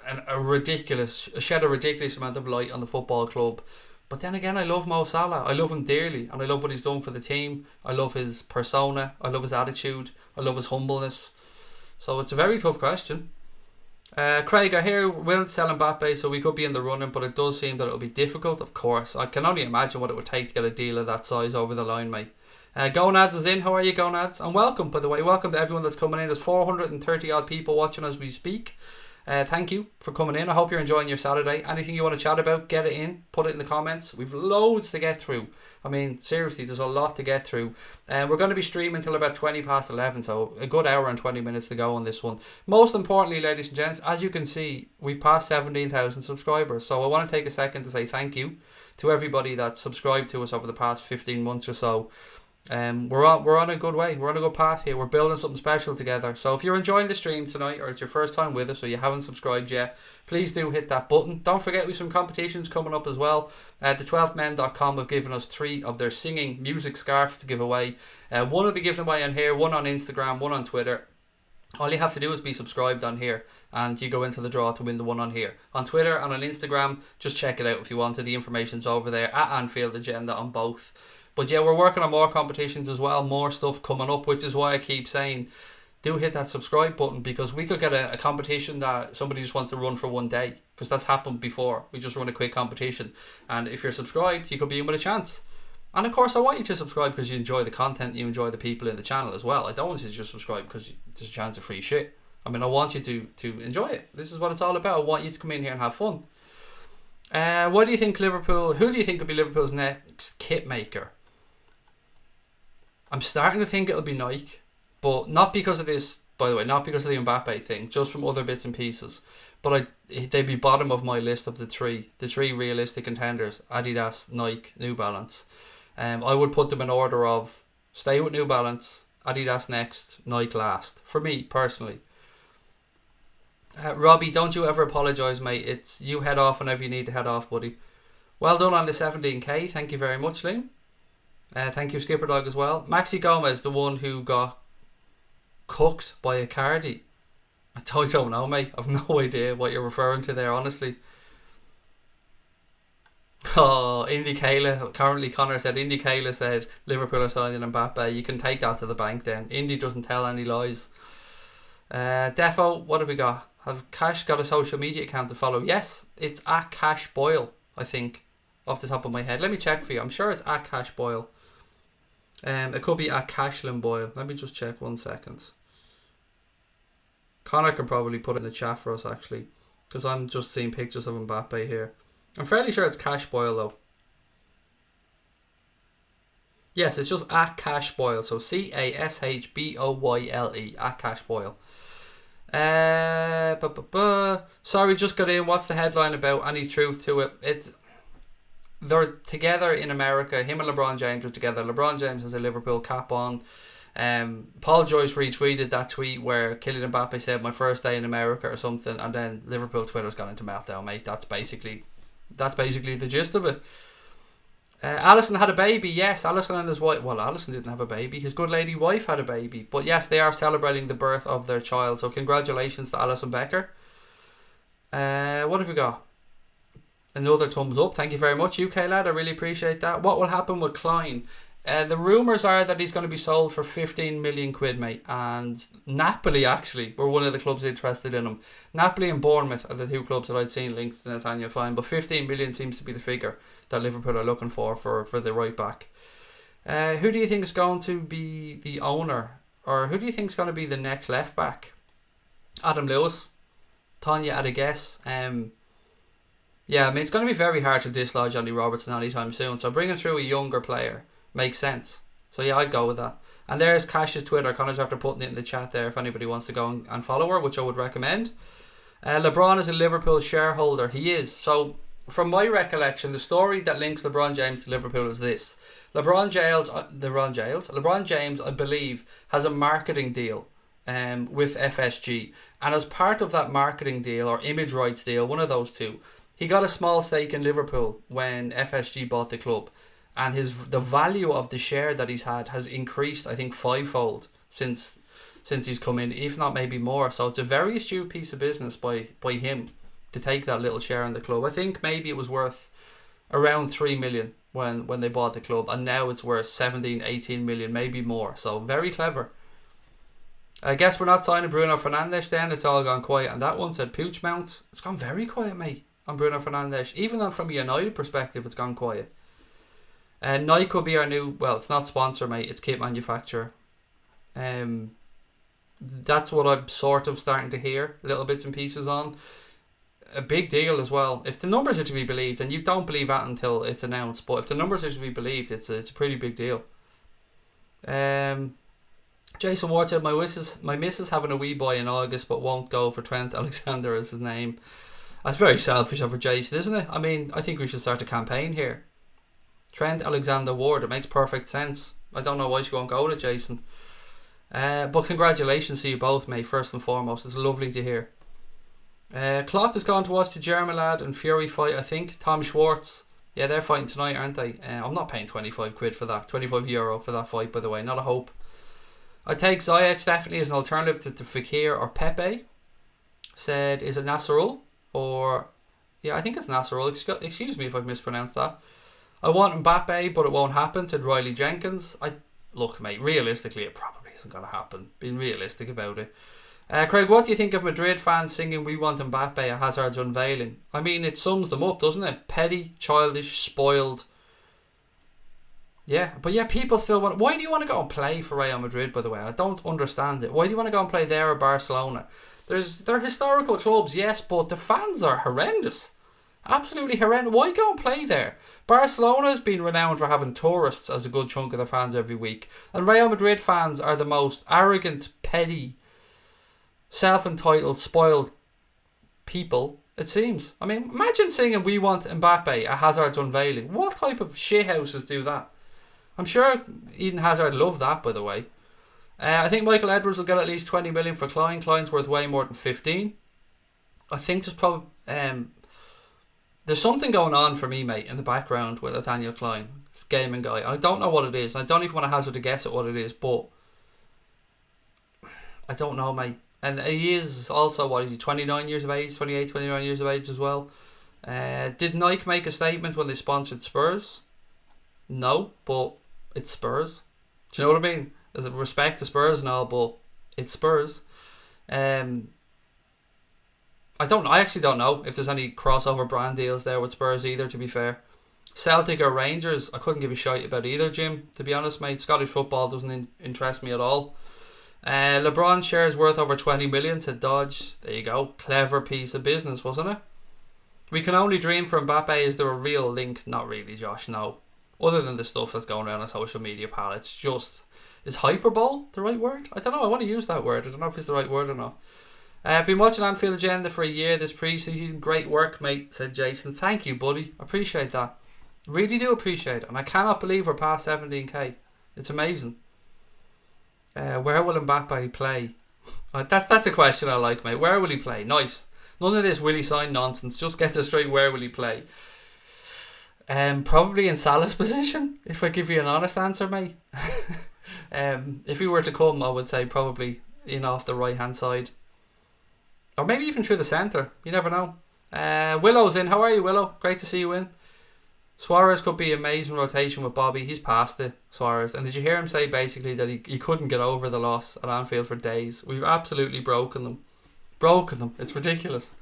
shed a ridiculous amount of light on the football club. But then again, I love Mo Salah. I love him dearly, and I love what he's done for the team. I love his persona. I love his attitude. I love his humbleness. So it's a very tough question. Craig, I hear we'll sell Mbappe, so we could be in the running, but it does seem that it'll be difficult. Of course, I can only imagine what it would take to get a deal of that size over the line, mate. Gonads is in. How are you, Gonads? And welcome, by the way. Welcome to everyone that's coming in. There's 430 odd people watching as we speak. Thank you for coming in. I hope you're enjoying your Saturday. Anything you want to chat about, get it in. Put it in the comments. We've loads to get through. I mean, seriously, there's a lot to get through. We're going to be streaming till about 20 past 11, so a good hour and 20 minutes to go on this one. Most importantly, ladies and gents, as you can see, we've passed 17,000 subscribers. So I want to take a second to say thank you to everybody that's subscribed to us over the past 15 months or so. We're on a good way. We're on a good path here. We're building something special together. So if you're enjoying the stream tonight, or it's your first time with us, or you haven't subscribed yet, please do hit that button. Don't forget we have some competitions coming up as well. The12men.com have given us 3 of their singing music scarves to give away. One will be given away on here, one on Instagram, one on Twitter. All you have to do is be subscribed on here, and you go into the draw to win the one on here. On Twitter and on Instagram, just check it out if you want to. The information's over there at Anfield Agenda on both. But yeah, we're working on more competitions as well, more stuff coming up, which is why I keep saying, do hit that subscribe button, because we could get a competition that somebody just wants to run for one day, because that's happened before. We just run a quick competition, and if you're subscribed, you could be in with a chance. And of course, I want you to subscribe because you enjoy the content, you enjoy the people in the channel as well. I don't want you to just subscribe because there's a chance of free shit. I mean, I want you to enjoy it. This is what it's all about. I want you to come in here and have fun. What do you think Liverpool? Who do you think could be Liverpool's next kit maker? I'm starting to think it'll be Nike, but not because of this, by the way, not because of the Mbappe thing, just from other bits and pieces. But they'd be bottom of my list of the three realistic contenders: Adidas, Nike, New Balance. I would put them in order of stay with New Balance, Adidas next, Nike last. For me personally. Robbie, don't you ever apologise, mate. It's you head off whenever you need to head off, buddy. Well done on the 17k. Thank you very much, Liam. Thank you, Skipper Dog, as well. Maxi Gomez, the one who got cooked by Icardi. I don't know, mate. I've no idea what you're referring to there, honestly. Oh, Indy Kayla. Currently, Connor said, Indy Kayla said Liverpool are signing Mbappe. You can take that to the bank then. Indy doesn't tell any lies. Defo, what have we got? Have Cash got a social media account to follow? Yes, it's at Cash Boyle, I think, off the top of my head. Let me check for you. I'm sure it's at Cash Boyle. It could be at Cashlin Boyle. Let me just check 1 second. Connor can probably put it in the chat for us, actually, because I'm just seeing pictures of Mbappe here. I'm fairly sure it's Cash Boyle, though. Yes, it's just at Cash Boyle. So CASHBOYLE at Cash Boyle. Sorry, just got in. What's the headline about? Any truth to it? They're together in America. Him and LeBron James are together. LeBron James has a Liverpool cap on. Paul Joyce retweeted that tweet where Kylian Mbappe said my first day in America or something, and then Liverpool Twitter's gone into meltdown, mate. That's basically the gist of it. Alisson had a baby. Yes, Alisson and his wife. Well, Alisson didn't have a baby. His good lady wife had a baby. But yes, they are celebrating the birth of their child. So congratulations to Alisson Becker. What have we got? Another thumbs up. Thank you very much, UK lad. I really appreciate that. What will happen with Klein? The rumours are that he's going to be sold for 15 million quid, mate. And Napoli, actually, were one of the clubs interested in him. Napoli and Bournemouth are the 2 clubs that I'd seen linked to Nathaniel Klein. But 15 million seems to be the figure that Liverpool are looking for the right back. Who do you think is going to be the owner or who do you think is going to be the next left back? Adam Lewis. Tanya at a guess. Yeah, I mean, it's going to be very hard to dislodge Andy Robertson anytime soon. So bringing through a younger player makes sense. So yeah, I'd go with that. And there's Cash's Twitter. Connor's after putting it in the chat there if anybody wants to go and follow her, which I would recommend. LeBron is a Liverpool shareholder. He is. So from my recollection, the story that links LeBron James to Liverpool is this. LeBron James, I believe, has a marketing deal with FSG. And as part of that marketing deal or image rights deal, one of those two, he got a small stake in Liverpool when FSG bought the club. And the value of the share that he's had has increased, I think, fivefold since he's come in, if not maybe more. So it's a very astute piece of business by him to take that little share in the club. I think maybe it was worth around 3 million when they bought the club, and now it's worth 17, 18 million, maybe more. So very clever. I guess we're not signing Bruno Fernandes then. It's all gone quiet on that one, said Pooch Mount. It's gone very quiet, mate, on Bruno Fernandes. Even from a United perspective, it's gone quiet. Nike will be our new, well, it's not sponsor, mate, it's kit manufacturer. That's what I'm sort of starting to hear little bits and pieces on. A big deal as well. If the numbers are to be believed, and you don't believe that until it's announced, but if the numbers are to be believed, it's a pretty big deal. Jason Ward said, my missus having a wee boy in August but won't go for Trent Alexander as his name. That's very selfish of Jason, isn't it? I mean, I think we should start a campaign here. Trent Alexander-Ward, it makes perfect sense. I don't know why she won't go to Jason. But congratulations to you both, mate, first and foremost. It's lovely to hear. Klopp has gone to watch the German lad and Fury fight, I think. Tom Schwartz. Yeah, they're fighting tonight, aren't they? I'm not paying 25 quid for that. €25 for that fight, by the way. Not a hope. I take Ziyech definitely as an alternative to Fekir or Pepe. Said, is it Nasrul? Or, yeah, I think it's Nasrul. Excuse me if I've mispronounced that. I want Mbappe, but it won't happen, said Riley Jenkins. Look, mate, realistically, it probably isn't going to happen. Being realistic about it. Craig, what do you think of Madrid fans singing "We Want Mbappe" at Hazard's unveiling? I mean, it sums them up, doesn't it? Petty, childish, spoiled. Yeah, but yeah, people still want... Why do you want to go and play for Real Madrid, by the way? I don't understand it. Why do you want to go and play there or Barcelona? They're historical clubs, yes, but the fans are horrendous. Absolutely horrendous. Why go and play there? Barcelona has been renowned for having tourists as a good chunk of their fans every week. And Real Madrid fans are the most arrogant, petty, self-entitled, spoiled people, it seems. I mean, imagine singing "We Want Mbappe" at Hazard's unveiling. What type of shithouses do that? I'm sure Eden Hazard loved that, by the way. I think Michael Edwards will get at least 20 million for Klein. Klein's worth way more than 15. I think there's probably... there's something going on for me, mate, in the background with Nathaniel Klein. This gaming guy. I don't know what it is. I don't even want to hazard a guess at what it is, but... I don't know, mate. And he is also, what is he, 29 years of age? 28, 29 years of age as well. Did Nike make a statement when they sponsored Spurs? No, but it's Spurs. Do you know what I mean? There's a respect to Spurs and all, but it's Spurs. I actually don't know if there's any crossover brand deals there with Spurs either, to be fair. Celtic or Rangers, I couldn't give a shite about either, Jim, to be honest, mate. Scottish football doesn't interest me at all. LeBron shares worth over 20 million to Dodge. There you go. Clever piece of business, wasn't it? We can only dream for Mbappe. Is there a real link? Not really, Josh, no. Other than the stuff that's going around on social media, pal. It's just... Is hyperbole the right word? I don't know. I want to use that word. I don't know if it's the right word or not. I've been watching Anfield Agenda for a year this pre-season. Great work, mate, said Jason. Thank you, buddy. Appreciate that. Really do appreciate it. And I cannot believe we're past 17k. It's amazing. Where will Mbappe play? That's a question I like, mate. Where will he play? Nice. None of this will he sign nonsense. Just get to straight where will he play. Probably in Salah's position, if I give you an honest answer, mate. If he were to come, I would say probably in off the right hand side. Or maybe even through the centre. You never know. Willow's in. How are you, Willow? Great to see you in. Suarez could be amazing rotation with Bobby. He's past it, Suarez. And did you hear him say basically that he couldn't get over the loss at Anfield for days? We've absolutely broken them. It's ridiculous.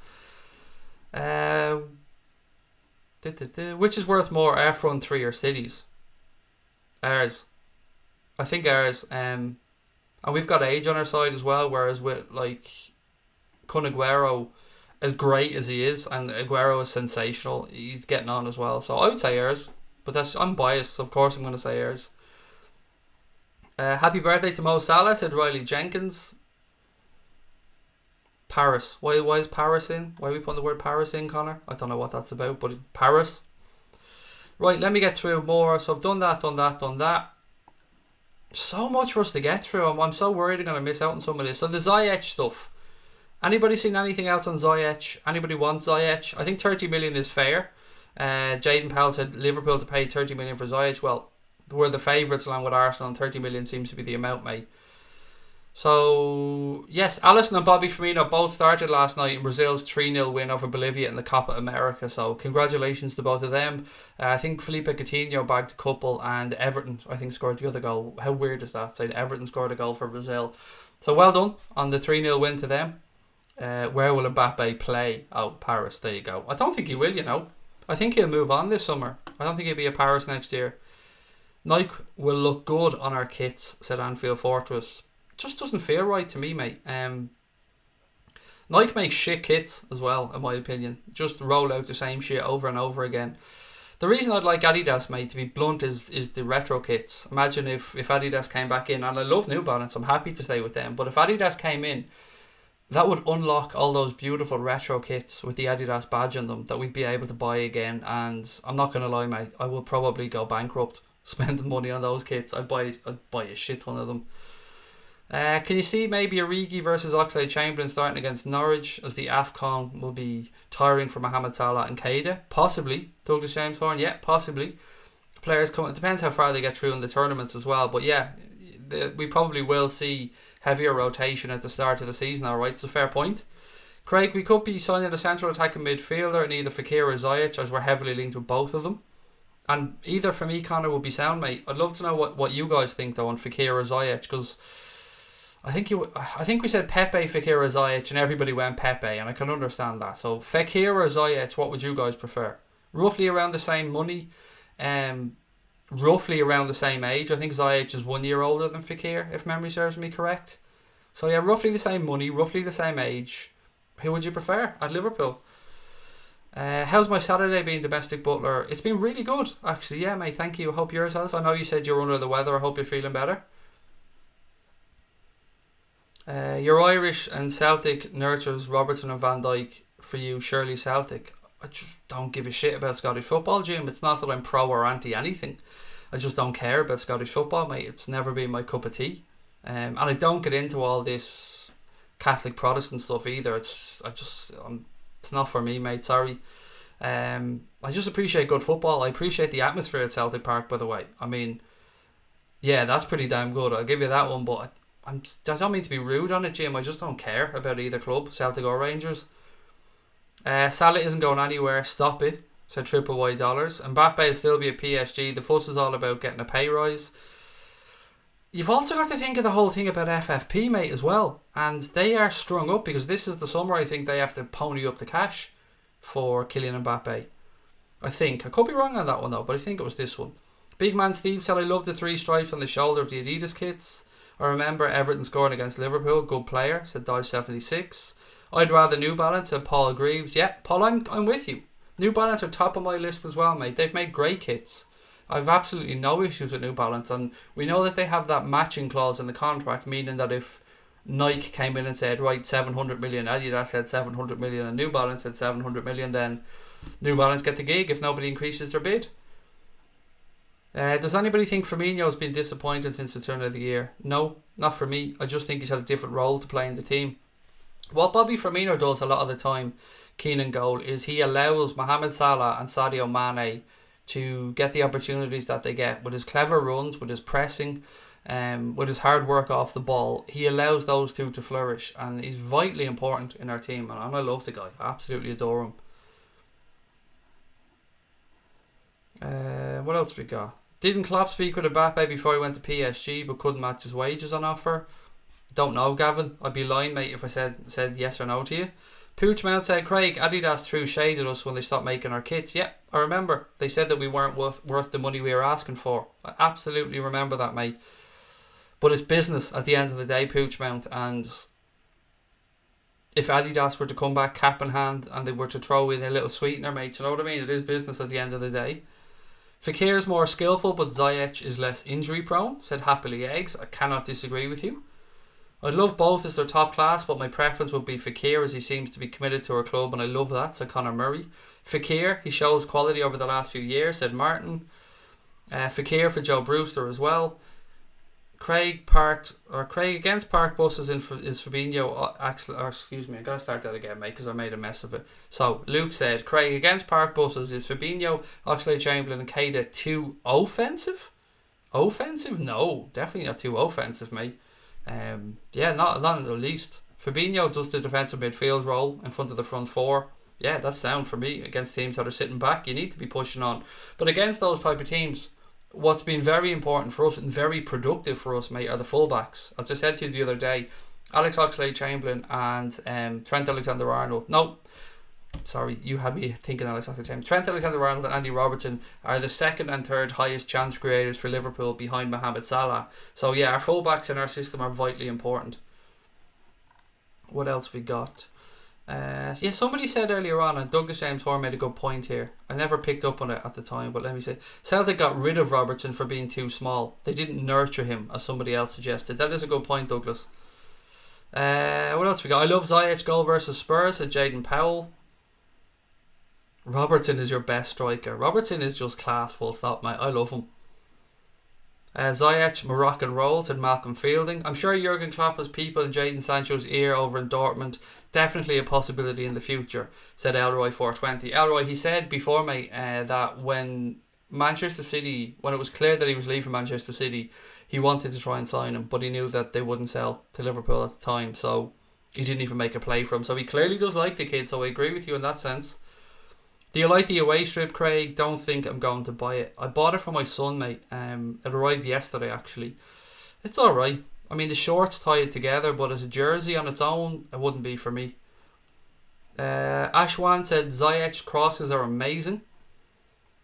Which is worth more, our front three or City's? Ours. I think ours. And we've got age on our side as well, whereas with like Kun Aguero, as great as he is, and Aguero is sensational, he's getting on as well. So I would say heirs, but I'm biased, of course I'm going to say heirs. Happy birthday to Mo Salah, said Riley Jenkins. Paris. Why is Paris in? Why are we putting the word Paris in, Connor? I don't know what that's about, but it's Paris. Right, let me get through more. So I've done that. So much for us to get through. I'm so worried I'm going to miss out on some of this. So the Ziyech stuff. Anybody seen anything else on Ziyech? Anybody want Ziyech? I think 30 million is fair. Jaden Powell said Liverpool to pay 30 million for Ziyech. Well, we're the favourites along with Arsenal, and 30 million seems to be the amount, mate. So, yes, Alisson and Bobby Firmino both started last night in Brazil's 3-0 win over Bolivia in the Copa America. So, congratulations to both of them. I think Felipe Coutinho bagged a couple, and Everton, I think, scored the other goal. How weird is that? Saying Everton scored a goal for Brazil. So, well done on the 3-0 win to them. Where will Mbappe play? Oh, Paris, there you go. I don't think he will, you know. I think he'll move on this summer. I don't think he'll be at Paris next year. Nike will look good on our kits, said Anfield Fortress. Just doesn't feel right to me, mate. Nike makes shit kits as well, in my opinion. Just roll out the same shit over and over again. The reason I'd like Adidas, mate, to be blunt, is the retro kits. Imagine if Adidas came back in, and I love New Balance, I'm happy to stay with them, but if Adidas came in, that would unlock all those beautiful retro kits with the Adidas badge on them that we'd be able to buy again. And I'm not going to lie, mate, I would probably go bankrupt spending money on those kits. I'd buy a shit ton of them. Can you see maybe Origi versus Oxlade-Chamberlain starting against Norwich, as the AFCON will be tiring for Mohamed Salah and Keita? Possibly. Douglas James Horn, yeah, possibly. Players come. It depends how far they get through in the tournaments as well. But yeah, we probably will see heavier rotation at the start of the season, alright, it's a fair point. Craig, we could be signing a central attacking midfielder in either Fekir or Ziyech, as we're heavily linked with both of them. And either for me, Connor, would be sound, mate. I'd love to know what you guys think, though, on Fekir or Ziyech, because I think we said Pepe, Fekir or Ziyech, and everybody went Pepe, and I can understand that. So Fekir or Ziyech, what would you guys prefer? Roughly around the same money, roughly around the same age. I think Ziyech is 1 year older than Fekir, if memory serves me correct. So yeah, roughly the same money, roughly the same age. Who would you prefer at Liverpool? How's my Saturday been, Domestic Butler? It's been really good, actually. Yeah, mate, thank you. I hope yours has. I know you said you're under the weather. I hope you're feeling better. You're Irish and Celtic nurtures Robertson and Van Dijk for you, surely Celtic. I just don't give a shit about Scottish football, Jim. It's not that I'm pro or anti anything. I just don't care about Scottish football, mate. It's never been my cup of tea. And I don't get into all this Catholic Protestant stuff either. It's not for me, mate. Sorry. I just appreciate good football. I appreciate the atmosphere at Celtic Park, by the way. I mean, yeah, that's pretty damn good. I'll give you that one, but I don't mean to be rude on it, Jim. I just don't care about either club, Celtic or Rangers. Salah isn't going anywhere. Stop it, said Triple Y Dollars. Mbappe will still be at PSG. The fuss is all about getting a pay rise. You've also got to think of the whole thing about FFP, mate, as well. And they are strung up because this is the summer. I think they have to pony up the cash for Kylian Mbappe. I think. I could be wrong on that one, though, but I think it was this one. Big Man Steve said, I love the 3 stripes on the shoulder of the Adidas kits. I remember Everton scoring against Liverpool. Good player, said Dodge76. I'd rather New Balance, said Paul Greaves. Yeah, Paul, I'm with you. New Balance are top of my list as well, mate. They've made great kits. I've absolutely no issues with New Balance, and we know that they have that matching clause in the contract, meaning that if Nike came in and said, right, 700 million, Adidas said 700 million, and New Balance said 700 million, then New Balance get the gig if nobody increases their bid. Does anybody think Firmino's been disappointed since the turn of the year? No, not for me. I just think he's had a different role to play in the team. What Bobby Firmino does a lot of the time, Keenan goal, is he allows Mohamed Salah and Sadio Mane to get the opportunities that they get with his clever runs, with his pressing, with his hard work off the ball. He allows those two to flourish, and he's vitally important in our team, and I love the guy. I absolutely adore him. What else we got? Didn't Klopp speak with Mbappe before he went to PSG but couldn't match his wages on offer? Don't know, Gavin. I'd be lying, mate, if I said yes or no to you. Pooch Mount said, Craig, Adidas threw shade at us when they stopped making our kits. Yeah, I remember. They said that we weren't worth the money we were asking for. I absolutely remember that, mate. But it's business at the end of the day, Poochmount. And if Adidas were to come back cap in hand and they were to throw in a little sweetener, mate, you know what I mean? It is business at the end of the day. Fekir's more skillful, but Ziyech is less injury prone, said Happily Eggs. I cannot disagree with you. I'd love both as they're top class, but my preference would be Fekir as he seems to be committed to our club, and I love that, said Conor Murray. Fekir, he shows quality over the last few years, said Martin. Fekir for Joe Brewster as well. Craig against park buses is Fabinho. Excuse me, I gotta start that again, mate, because I made a mess of it. So Luke said Craig against park buses is Fabinho, Oxlade-Chamberlain, and Keita too offensive? Offensive? No, definitely not too offensive, mate. Yeah, not at the least. Fabinho does the defensive midfield role in front of the front four. Yeah, that's sound for me against teams that are sitting back. You need to be pushing on, but against those type of teams, what's been very important for us and very productive for us, mate, are the fullbacks. As I said to you the other day, Alex Oxlade-Chamberlain and Trent Alexander-Arnold. No, sorry, you had me thinking Alex Oxlade-Chamberlain. Trent Alexander-Arnold and Andy Robertson are the second and third highest chance creators for Liverpool behind Mohamed Salah. So yeah, our fullbacks in our system are vitally important. What else we got? Yeah, somebody said earlier on, and Douglas James Hoare made a good point here. I never picked up on it at the time, but let me say, Celtic got rid of Robertson for being too small. They didn't nurture him, as somebody else suggested. That is a good point, Douglas. What else we got? I love Ziyech goal versus Spurs, said Jaden Powell. Robertson is your best striker. Robertson is just class, full stop, mate. I love him. Ziyech, Moroccan roll, said Malcolm Fielding. I'm sure Jurgen Klopp has people in Jadon Sancho's ear over in Dortmund. Definitely a possibility in the future, said Elroy420. Elroy, he said before, mate, that when Manchester City, when it was clear that he was leaving Manchester City, he wanted to try and sign him, but he knew that they wouldn't sell to Liverpool at the time, so he didn't even make a play for him. So he clearly does like the kid, so I agree with you in that sense. Do you like the away strip, Craig? Don't think I'm going to buy it. I bought it for my son, mate. It arrived yesterday, actually. It's alright. I mean, the shorts tie it together, but as a jersey on its own, it wouldn't be for me. Ashwan said Ziyech crosses are amazing.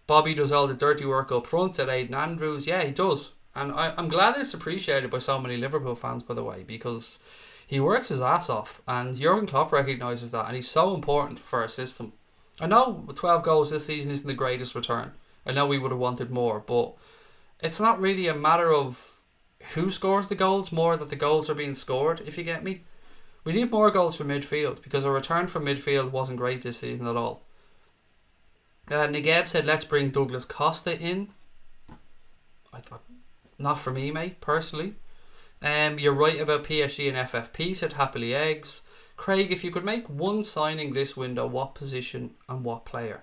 Bobby does all the dirty work up front, said Aidan Andrews. Yeah, he does. And I'm glad it's appreciated by so many Liverpool fans, by the way, because he works his ass off. And Jurgen Klopp recognises that, and he's so important for our system. I know 12 goals this season isn't the greatest return. I know we would have wanted more, but it's not really a matter of who scores the goals, more that the goals are being scored, if you get me. We need more goals from midfield, because our return from midfield wasn't great this season at all. Nageb said, let's bring Douglas Costa in. I thought, not for me, mate, personally. You're right about PSG and FFP, said Happily Eggs. Craig, if you could make one signing this window, what position and what player?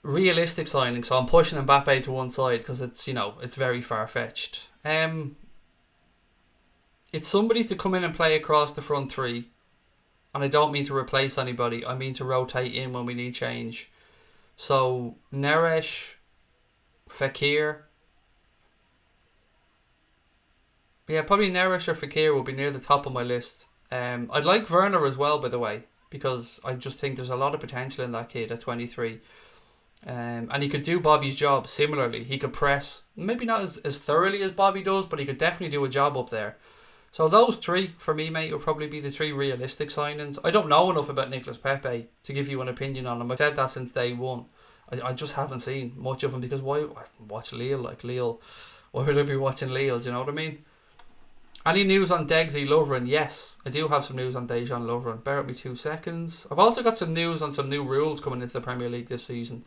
Realistic signing, so I'm pushing Mbappe to one side because it's, you know, it's very far-fetched. It's somebody to come in and play across the front three, and I don't mean to replace anybody, I mean to rotate in when we need change. So Neres, Fekir. Yeah, probably Neres or Fekir will be near the top of my list. I'd like Werner as well, by the way, because I just think there's a lot of potential in that kid at 23. And he could do Bobby's job similarly. He could press, maybe not as thoroughly as Bobby does, but he could definitely do a job up there. So those three, for me, mate, will probably be the three realistic signings. I don't know enough about Nicolas Pepe to give you an opinion on him. I've said that since day one. I just haven't seen much of him, because why watch Lille? Like, Lille, why would I be watching Lille? Do you know what I mean? Any news on Degsy Lovren? Yes, I do have some news on Dejan Lovren. Bear with me 2 seconds. I've also got some news on some new rules coming into the Premier League this season.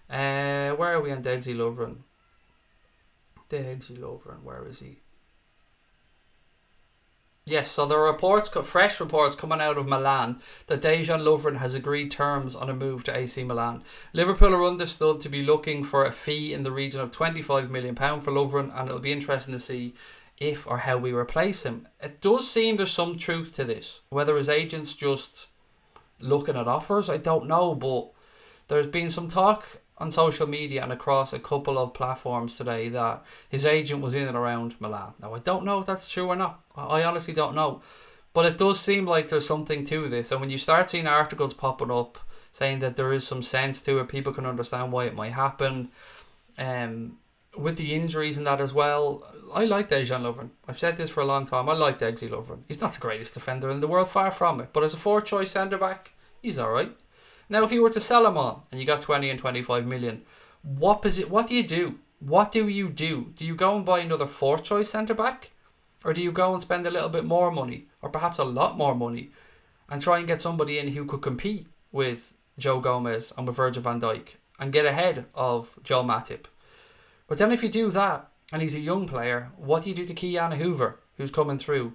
Where are we on Degsy Lovren? Degsy Lovren, where is he? Yes, so there are fresh reports coming out of Milan that Dejan Lovren has agreed terms on a move to AC Milan. Liverpool are understood to be looking for a fee in the region of £25 million for Lovren, and it'll be interesting to see if or how we replace him. It does seem there's some truth to this. Whether his agent's just looking at offers, I don't know, but there's been some talk on social media and across a couple of platforms today that his agent was in and around Milan. Now, I don't know if that's true or not. I honestly don't know. But it does seem like there's something to this. And when you start seeing articles popping up saying that there is some sense to it, people can understand why it might happen. with the injuries and that as well, I like Dejan Lovren. I've said this for a long time. I like Degsy Lovren. He's not the greatest defender in the world, far from it. But as a fourth choice centre back, he's alright. Now, if you were to sell him on and you got 20 and 25 million, what do you do? What do you do? Do you go and buy another fourth choice centre back? Or do you go and spend a little bit more money, or perhaps a lot more money, and try and get somebody in who could compete with Joe Gomez and with Virgil van Dijk and get ahead of Joel Matip? But then if you do that, and he's a young player, what do you do to Kiana Hoover, who's coming through?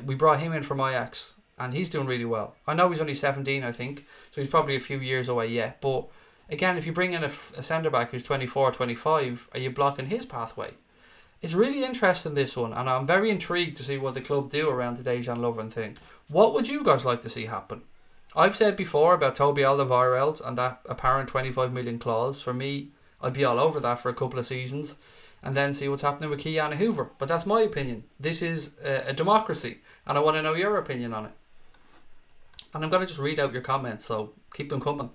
We brought him in from Ajax, and he's doing really well. I know he's only 17, I think, so he's probably a few years away yet. But again, if you bring in a centre-back who's 24, 25, are you blocking his pathway? It's really interesting, this one, and I'm very intrigued to see what the club do around the Dejan Lovren thing. What would you guys like to see happen? I've said before about Toby Alderweireld and that apparent 25 million clause. For me, I'd be all over that for a couple of seasons and then see what's happening with Kiana Hoover. But that's my opinion. This is a democracy, and I want to know your opinion on it. And I'm going to just read out your comments, so keep them coming.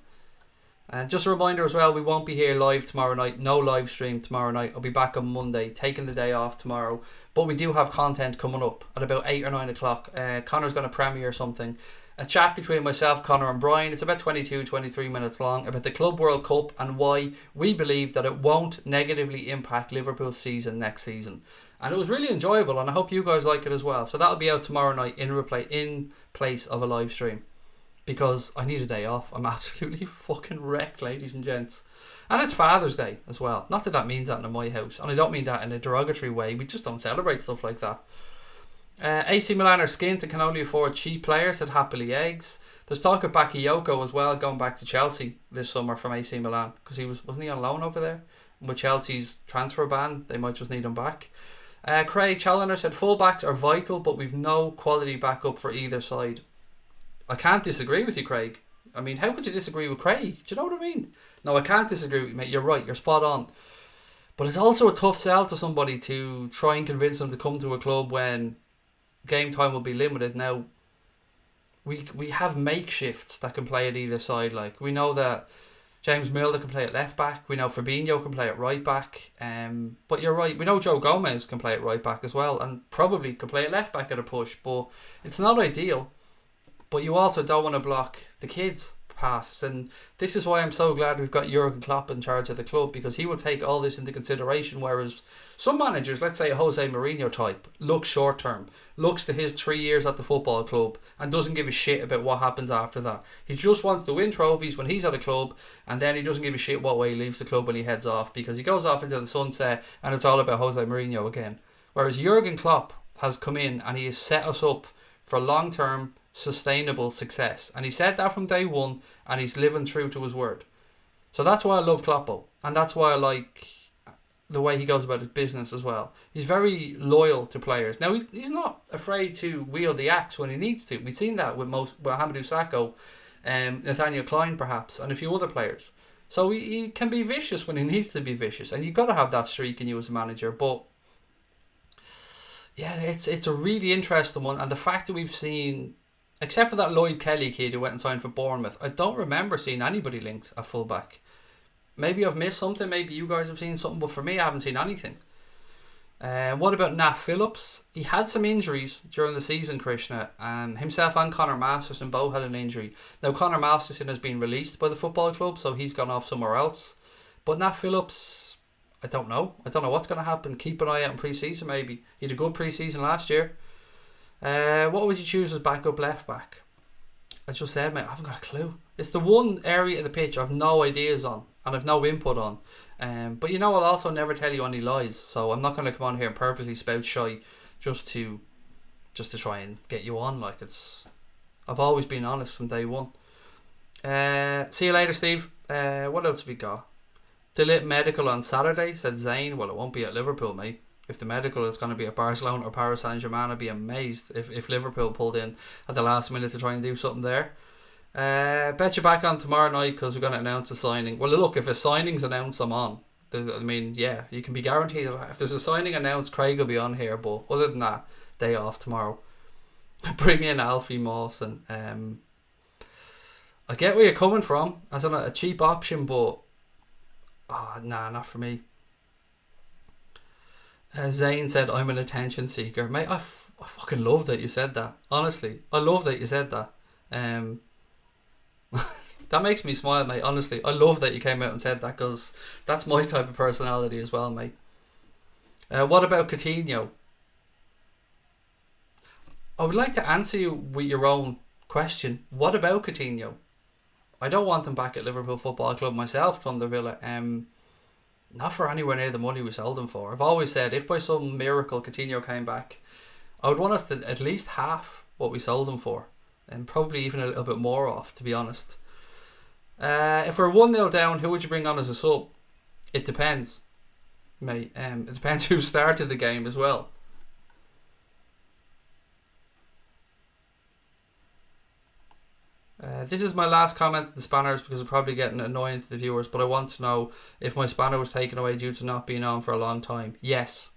And just a reminder as well, we won't be here live tomorrow night. No live stream tomorrow night. I'll be back on Monday, taking the day off tomorrow. But we do have content coming up at about 8 or 9 o'clock. Connor's going to premiere something. A chat between myself, Connor and Brian. It's about 22, 23 minutes long about the Club World Cup and why we believe that it won't negatively impact Liverpool's season next season. And it was really enjoyable, and I hope you guys like it as well. So that'll be out tomorrow night in place of a live stream. Because I need a day off. I'm absolutely fucking wrecked, ladies and gents. And it's Father's Day as well. Not that that means that in my house. And I don't mean that in a derogatory way. We just don't celebrate stuff like that. AC Milan are skint and can only afford cheap players, said Happily Eggs. There's talk of Bakayoko as well, going back to Chelsea this summer from AC Milan. Because wasn't he on loan over there? And with Chelsea's transfer ban, they might just need him back. Craig Challoner said fullbacks are vital, but we've no quality backup for either side. I can't disagree with you, Craig. I mean, how could you disagree with Craig? Do you know what I mean? No, I can't disagree with you, mate. You're right. You're spot on. But it's also a tough sell to somebody to try and convince them to come to a club when game time will be limited. Now, we have makeshifts that can play at either side. Like, we know that James Milner can play at left back. We know Fabinho can play at right back. But you're right. We know Joe Gomez can play at right back as well, and probably can play at left back at a push. But it's not ideal. But you also don't want to block the kids' paths, and this is why I'm so glad we've got Jurgen Klopp in charge of the club, because he will take all this into consideration, whereas some managers, let's say a Jose Mourinho type, looks short term, looks to his 3 years at the football club and doesn't give a shit about what happens after that. He just wants to win trophies when he's at a club, and then he doesn't give a shit what way he leaves the club when he heads off, because he goes off into the sunset and it's all about Jose Mourinho again. Whereas Jurgen Klopp has come in and he has set us up for long term sustainable success, and he said that from day one, and he's living true to his word. So that's why I love Kloppo, and that's why I like the way he goes about his business as well. He's very loyal to players. Now he's not afraid to wield the axe when he needs to. We've seen that with Hamidou Sakho, Nathaniel Klein perhaps, and a few other players. So he can be vicious when he needs to be vicious, and you've got to have that streak in you as a manager. But yeah, it's a really interesting one, and the fact that we've seen, except for that Lloyd Kelly kid who went and signed for Bournemouth, I don't remember seeing anybody linked at fullback. Maybe I've missed something, maybe you guys have seen something, but for me I haven't seen anything. What about Nat Phillips? He had some injuries during the season, Krishna. Himself and Connor Masterson both had an injury. Now Connor Masterson has been released by the football club, so he's gone off somewhere else. But Nat Phillips, I don't know what's going to happen. Keep an eye out in pre-season maybe. He had a good pre-season last year. What would you choose as backup left back? I just said, mate, I haven't got a clue. It's the one area of the pitch I've no ideas on and I've no input on. But you know, I'll also never tell you any lies, so I'm not going to come on here and purposely spout shy just to try and get you on. Like, I've always been honest from day one. See you later, Steve. What else have we got? Delit medical on Saturday, said Zane. Well, it won't be at Liverpool, mate. If the medical is going to be at Barcelona or Paris Saint-Germain, I'd be amazed if Liverpool pulled in at the last minute to try and do something there. Bet you back on tomorrow night because we're going to announce a signing. Well, look, if a signing's announced, I'm on. I mean, yeah, you can be guaranteed that if there's a signing announced, Craig will be on here. But other than that, day off tomorrow. Bring in Alfie Mawson. I get where you're coming from as a cheap option, but nah, not for me. Zane said, I'm an attention seeker. Mate, I fucking love that you said that. Honestly, I love that you said that. That makes me smile, mate. Honestly, I love that you came out and said that, because that's my type of personality as well, mate. What about Coutinho? I would like to answer you with your own question. What about Coutinho? I don't want him back at Liverpool Football Club myself, Thunder Villa. Not for anywhere near the money we sold him for. I've always said, if by some miracle Coutinho came back, I would want us to at least half what we sold him for, and probably even a little bit more off, to be honest. If we're 1-0 down, who would you bring on as a sub? It depends, mate. It depends who started the game as well. This is my last comment to the spanners, because I'm probably getting annoying to the viewers, but I want to know if my spanner was taken away due to not being on for a long time. Yes,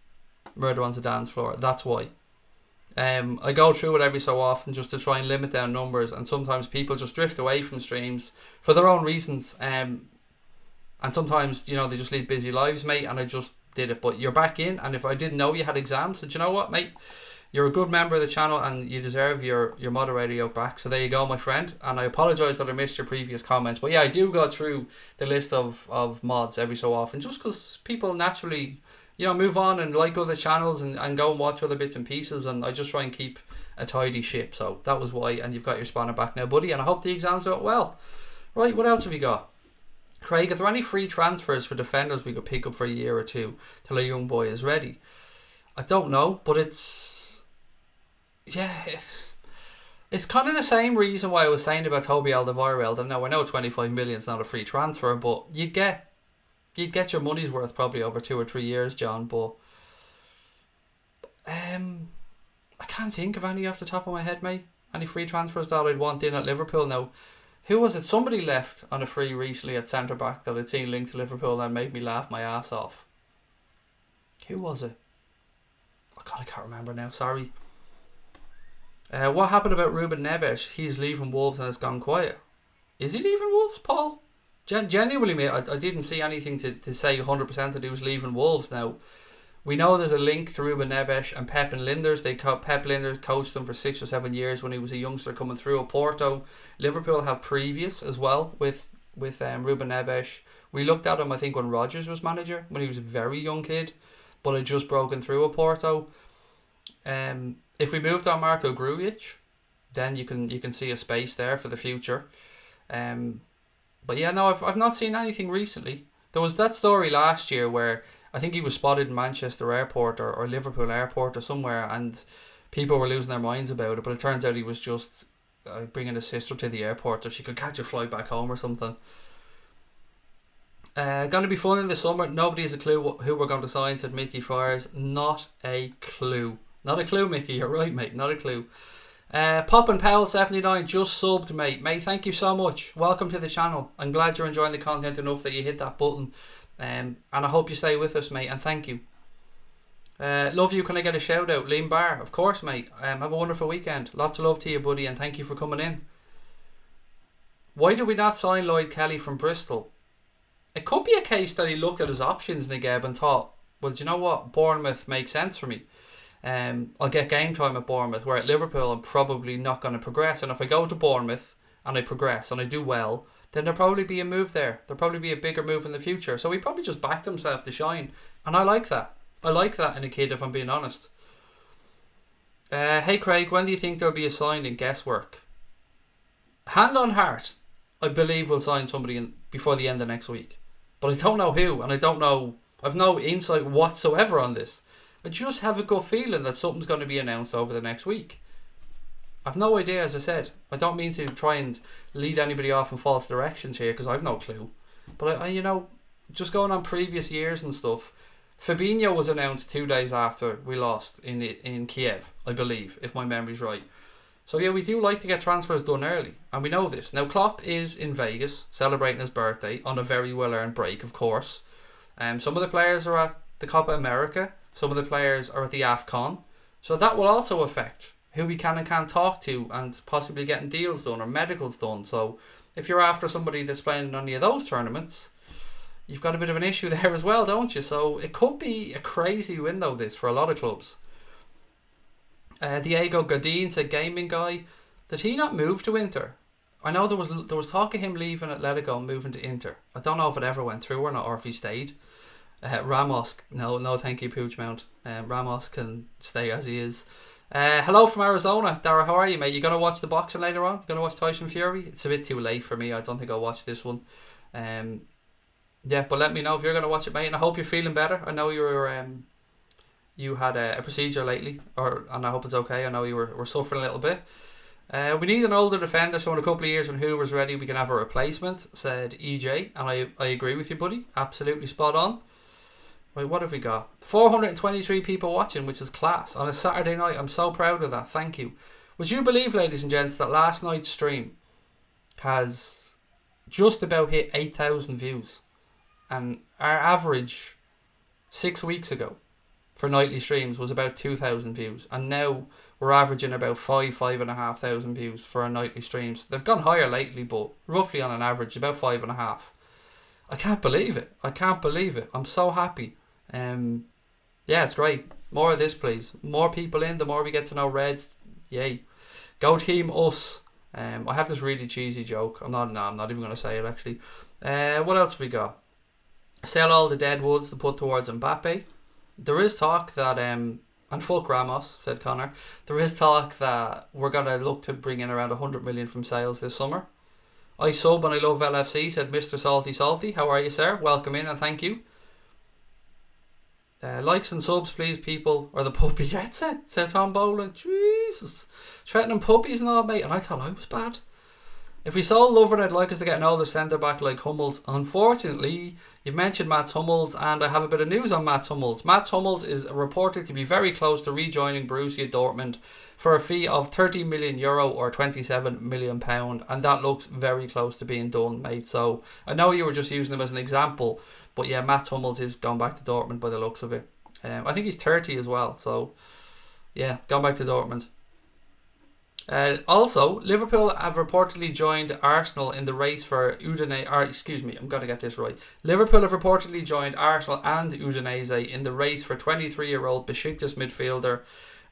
murder on the dance floor. That's why. I go through it every so often just to try and limit down numbers, and sometimes people just drift away from streams for their own reasons. And sometimes, they just lead busy lives, mate, and I just did it. But you're back in, and if I didn't know you had exams, so do you know what, mate? You're a good member of the channel, and you deserve your moderator out back. So there you go, my friend. And I apologise that I missed your previous comments. But yeah, I do go through the list of mods every so often, just because people naturally, move on and like other channels and go and watch other bits and pieces. And I just try and keep a tidy ship. So that was why. And you've got your spanner back now, buddy. And I hope the exams went well. Right, what else have you got? Craig, are there any free transfers for defenders we could pick up for a year or two till a young boy is ready? I don't know, but it's kind of the same reason why I was saying about Toby Alderweireld. And now I know 25 million is not a free transfer, but you'd get your money's worth probably over 2 or 3 years, John. But I can't think of any off the top of my head, mate. Any free transfers that I'd want in at Liverpool now. Who was it? Somebody left on a free recently at centre back that I'd seen linked to Liverpool and made me laugh my ass off. Who was it? Oh God, I can't remember now. Sorry. What happened about Ruben Neves? He's leaving Wolves and it's gone quiet. Is he leaving Wolves, Paul? Genuinely, mate, I didn't see anything to say 100% that he was leaving Wolves. Now, we know there's a link to Ruben Neves and Pep and Linders. Pep Linders coached them for 6 or 7 years when he was a youngster coming through at Porto. Liverpool have previous as well with Ruben Neves. We looked at him, I think, when Rodgers was manager, when he was a very young kid, but had just broken through at Porto. If we moved on Marco Grujic, then you can see a space there for the future. But yeah, no, I've not seen anything recently. There was that story last year where I think he was spotted in Manchester Airport or Liverpool Airport or somewhere, and people were losing their minds about it. But it turns out he was just bringing his sister to the airport so she could catch a flight back home or something. Going to be fun in the summer. Nobody has a clue who we're going to sign, said Mickey Fires. Not a clue. Not a clue, Mickey. You're right, mate. Not a clue. Poppin' Powell 79 just subbed, mate. Mate, thank you so much. Welcome to the channel. I'm glad you're enjoying the content enough that you hit that button. And I hope you stay with us, mate. And thank you. Love you. Can I get a shout out? Liam Barr. Of course, mate. Have a wonderful weekend. Lots of love to you, buddy. And thank you for coming in. Why did we not sign Lloyd Kelly from Bristol? It could be a case that he looked at his options, Nigeb, and thought, well, do you know what? Bournemouth makes sense for me. I'll get game time at Bournemouth, where at Liverpool I'm probably not going to progress. And if I go to Bournemouth and I progress and I do well, then there'll probably be a move there. There'll probably be a bigger move in the future. So he probably just backed himself to shine. And I like that. I like that in a kid, if I'm being honest. Hey Craig, when do you think there'll be a signing? Guesswork. Hand on heart, I believe we'll sign somebody before the end of next week. But I don't know who, and I don't know. I've no insight whatsoever on this. I just have a gut feeling that something's going to be announced over the next week. I've no idea, as I said. I don't mean to try and lead anybody off in false directions here, because I've no clue. But I just going on previous years and stuff, Fabinho was announced 2 days after we lost in Kiev, I believe, if my memory's right. So yeah, we do like to get transfers done early, and we know this. Now Klopp is in Vegas celebrating his birthday on a very well earned break, of course. Some of the players are at the Copa America, some of the players are at the AFCON, so that will also affect who we can and can't talk to, and possibly getting deals done or medicals done. So if you're after somebody that's playing in any of those tournaments, you've got a bit of an issue there as well, don't you? So it could be a crazy window, this, for a lot of clubs. Diego Godin said, gaming guy, did he not move to Inter? I know there was talk of him leaving Atletico and moving to Inter. I don't know if it ever went through or not, or if he stayed. Ramos, no thank you, Pooch Mount. Ramos can stay as he is. Hello from Arizona. Dara, how are you, mate? You going to watch the boxing later on? You going to watch Tyson Fury? It's a bit too late for me. I don't think I'll watch this one. Yeah, but let me know if you're going to watch it, mate. And I hope you're feeling better. I know you had a procedure lately, and I hope it's okay. I know you were suffering a little bit. We need an older defender, so in a couple of years when Hoover's ready, we can have a replacement, said EJ. And I agree with you, buddy. Absolutely spot on. Right, what have we got? 423 people watching, which is class. On a Saturday night, I'm so proud of that. Thank you. Would you believe, ladies and gents, that last night's stream has just about hit 8,000 views? And our average 6 weeks ago for nightly streams was about 2,000 views. And now we're averaging about 5,500 views for our nightly streams. They've gone higher lately, but roughly on an average, about 5.5. I can't believe it. I'm so happy. Yeah, it's great. More of this, please. More people in, the more we get to know Reds. Yay. Go team us. I have this really cheesy joke. I'm not even going to say it, actually. What else have we got? Sell all the dead woods to put towards Mbappe. There is talk that, and fuck Ramos, said Connor. There is talk that we're going to look to bring in around 100 million from sales this summer. I sub and I love LFC, said Mr. Salty. How are you, sir? Welcome in and thank you. Likes and subs, please, people, or the puppy gets it, said Tom Boland. Jesus. Threatening puppies and all, mate. And I thought I was bad. If we sold Lovren, I'd like us to get an older centre-back like Hummels. Unfortunately, you've mentioned Mats Hummels, and I have a bit of news on Mats Hummels. Mats Hummels is reported to be very close to rejoining Borussia Dortmund for a fee of €30 million or £27 million, and that looks very close to being done, mate. So I know you were just using them as an example, but yeah, Mats Hummels is going back to Dortmund by the looks of it. I think he's 30 as well, so yeah, going back to Dortmund. Also, Liverpool have reportedly joined Arsenal in the race for Udinese. I'm going to get this right. Liverpool have reportedly joined Arsenal and Udinese in the race for 23-year-old Besiktas midfielder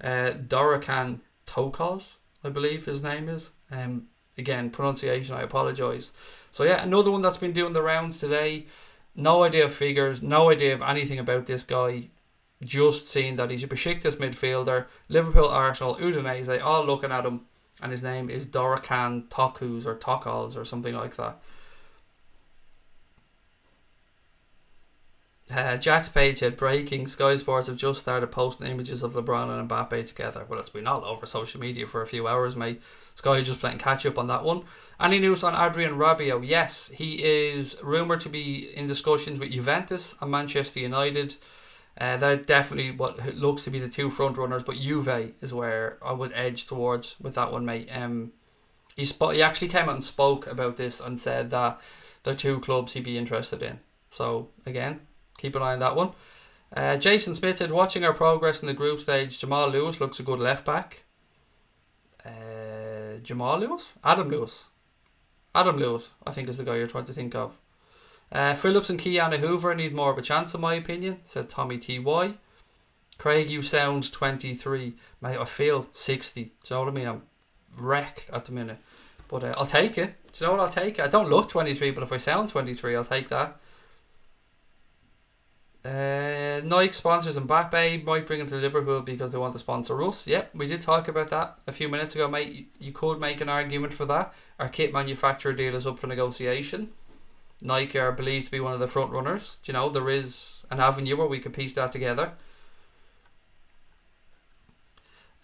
Dorokan Tokoz, I believe his name is. Again, pronunciation, I apologise. So yeah, another one that's been doing the rounds today. No idea of figures, no idea of anything about this guy. Just seeing that he's a Besiktas midfielder, Liverpool, Arsenal, Udinese, all looking at him, and his name is Dorokan Tokoz or Tokoz or something like that. Jack's page said, breaking, Sky Sports have just started posting images of LeBron and Mbappe together. Well, it's been all over social media for a few hours, mate. Sky just playing catch up on that one. Any news on Adrien Rabiot? Yes, he is rumoured to be in discussions with Juventus and Manchester United. They're definitely what looks to be the two front runners, but Juve is where I would edge towards with that one, mate. He actually came out and spoke about this and said that they're two clubs he'd be interested in. So again, keep an eye on that one. Jason Smith said, watching our progress in the group stage, Jamal Lewis looks a good left back. Jamal Lewis? Adam Lewis, I think is the guy you're trying to think of. Phillips and Keanu Hoover need more of a chance in my opinion, said Tommy TY. Craig, you sound 23. Mate, I feel 60. Do you know what I mean? I'm wrecked at the minute. But I'll take it. Do you know what? I'll take it. I don't look 23, but if I sound 23, I'll take that. Nike sponsors Mbappe, might bring him to Liverpool because they want to sponsor us. Yep, we did talk about that a few minutes ago, mate. You could make an argument for that. Our kit manufacturer deal is up for negotiation. Nike are believed to be one of the front runners. Do you know, there is an avenue where we could piece that together.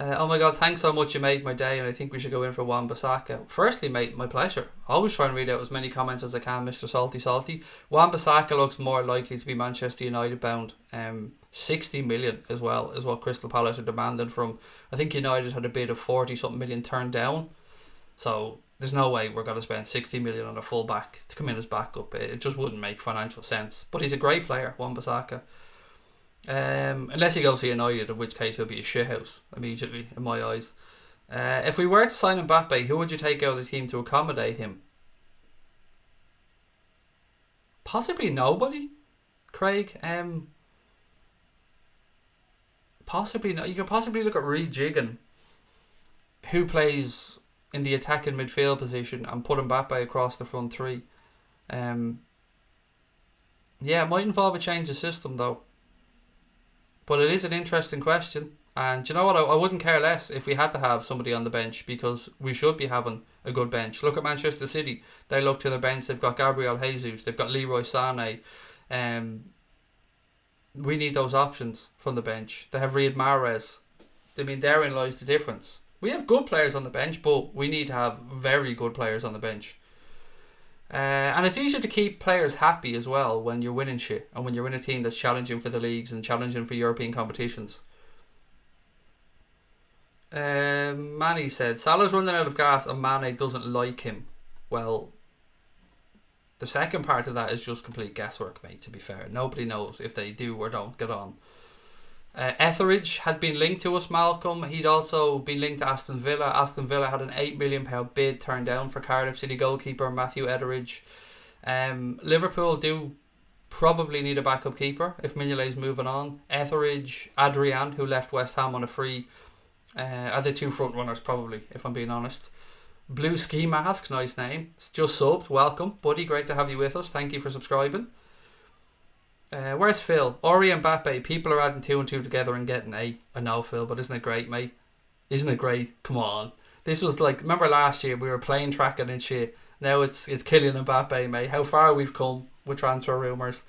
Oh my god, thanks so much, you made my day, and I think we should go in for Wan-Bissaka. Firstly, mate, my pleasure. I always try and read out as many comments as I can, Mr. Salty. Wan-Bissaka looks more likely to be Manchester United bound. 60 million as well is what Crystal Palace are demanding from. I think United had a bid of 40 something million turned down. So there's no way we're going to spend 60 million on a full back to come in as backup. It just wouldn't make financial sense. But he's a great player, Wan-Bissaka. Unless he goes to United, in which case he'll be a shithouse immediately in my eyes. If we were to sign Mbappe, who would you take out of the team to accommodate him? Possibly nobody, Craig. Possibly no. You could possibly look at rejigging who plays in the attacking midfield position and put Mbappe across the front three. Yeah, it might involve a change of system though. But it is an interesting question. And do you know what? I wouldn't care less if we had to have somebody on the bench, because we should be having a good bench. Look at Manchester City. They look to their bench. They've got Gabriel Jesus. They've got Leroy Sané. We need those options from the bench. They have Riyad Mahrez. I mean, therein lies the difference. We have good players on the bench, but we need to have very good players on the bench. And it's easier to keep players happy as well when you're winning shit and when you're in a team that's challenging for the leagues and challenging for European competitions. Manny said Salah's running out of gas and Mane doesn't like him. Well, the second part of that is just complete guesswork, mate, to be fair. Nobody knows if they do or don't get on. Etheridge had been linked to us, Malcolm. He'd also been linked to Aston Villa. Aston Villa had an £8 million bid turned down for Cardiff City goalkeeper Matthew Etheridge. Liverpool do probably need a backup keeper if Mignolet's moving on. Etheridge, Adrian, who left West Ham on a free, are the two front runners probably, if I'm being honest. Blue Ski Mask, nice name. It's just subbed. Welcome, buddy. Great to have you with us. Thank you for subscribing. Where's Phil? Ori and Mbappe, people are adding 2 and 2 together and getting 8. I know, Phil, but isn't it great, mate? Isn't it great? Come on. This was like, remember last year we were playing tracking and shit. Now it's Kylian Mbappe, mate. How far we've come with transfer rumours.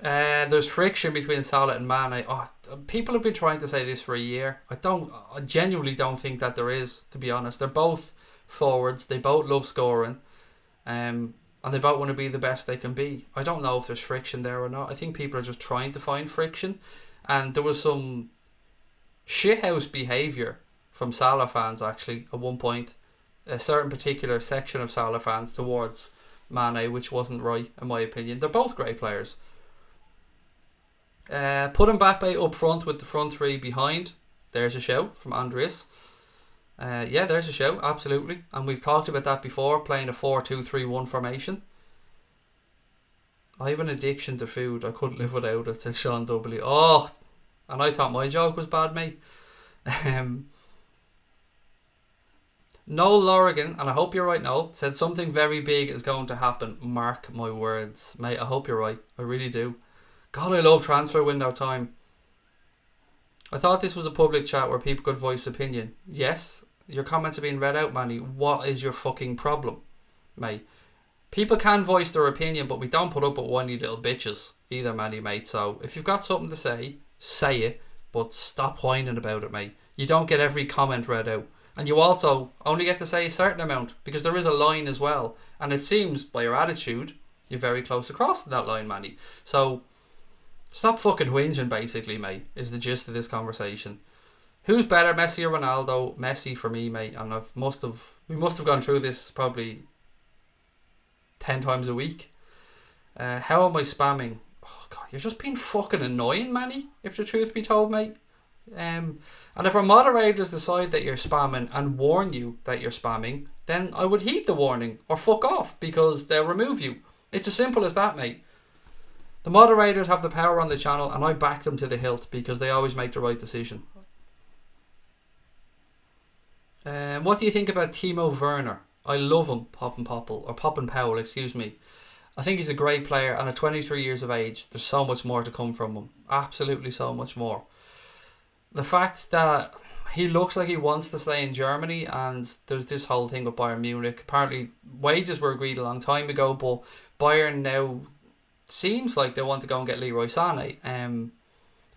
There's friction between Salah and Mane. Oh, people have been trying to say this for a year. I genuinely don't think that there is, to be honest. They're both forwards. They both love scoring. And they both want to be the best they can be. I don't know if there's friction there or not. I think people are just trying to find friction. And there was some shithouse behaviour from Salah fans, actually, at one point. A certain particular section of Salah fans towards Mane, which wasn't right, in my opinion. They're both great players. Put Mbappe up front with the front three behind. There's a shout from Andreas. Yeah, there's a shout, absolutely. And we've talked about that before, playing a 4-2-3-1 formation. I have an addiction to food. I couldn't live without it, said Sean W. Oh, and I thought my joke was bad, mate. Noel Lorigan, and I hope you're right, Noel, said something very big is going to happen. Mark my words. Mate, I hope you're right. I really do. God, I love transfer window time. I thought this was a public chat where people could voice opinion. Yes, your comments are being read out, Manny. What is your fucking problem, mate? People can voice their opinion, but we don't put up with whiny little bitches either, Manny, mate. So if you've got something to say it, but stop whining about it, mate. You don't get every comment read out. And you also only get to say a certain amount, because there is a line as well. And it seems, by your attitude, you're very close across that line, Manny. So stop fucking whinging, basically, mate, is the gist of this conversation. Who's better, Messi or Ronaldo? Messi for me, mate. And we must have gone through this probably 10 times a week. How am I spamming? Oh, God, you're just being fucking annoying, Manny, if the truth be told, mate. And if our moderators decide that you're spamming and warn you that you're spamming, then I would heed the warning or fuck off, because they'll remove you. It's as simple as that, mate. The moderators have the power on the channel, and I back them to the hilt because they always make the right decision. What do you think about Timo Werner? I love him, Poppin' Powell, excuse me. I think he's a great player, and at 23 years of age, there's so much more to come from him. Absolutely so much more. The fact that he looks like he wants to stay in Germany, and there's this whole thing with Bayern Munich. Apparently, wages were agreed a long time ago, but Bayern now seems like they want to go and get Leroy Sané, and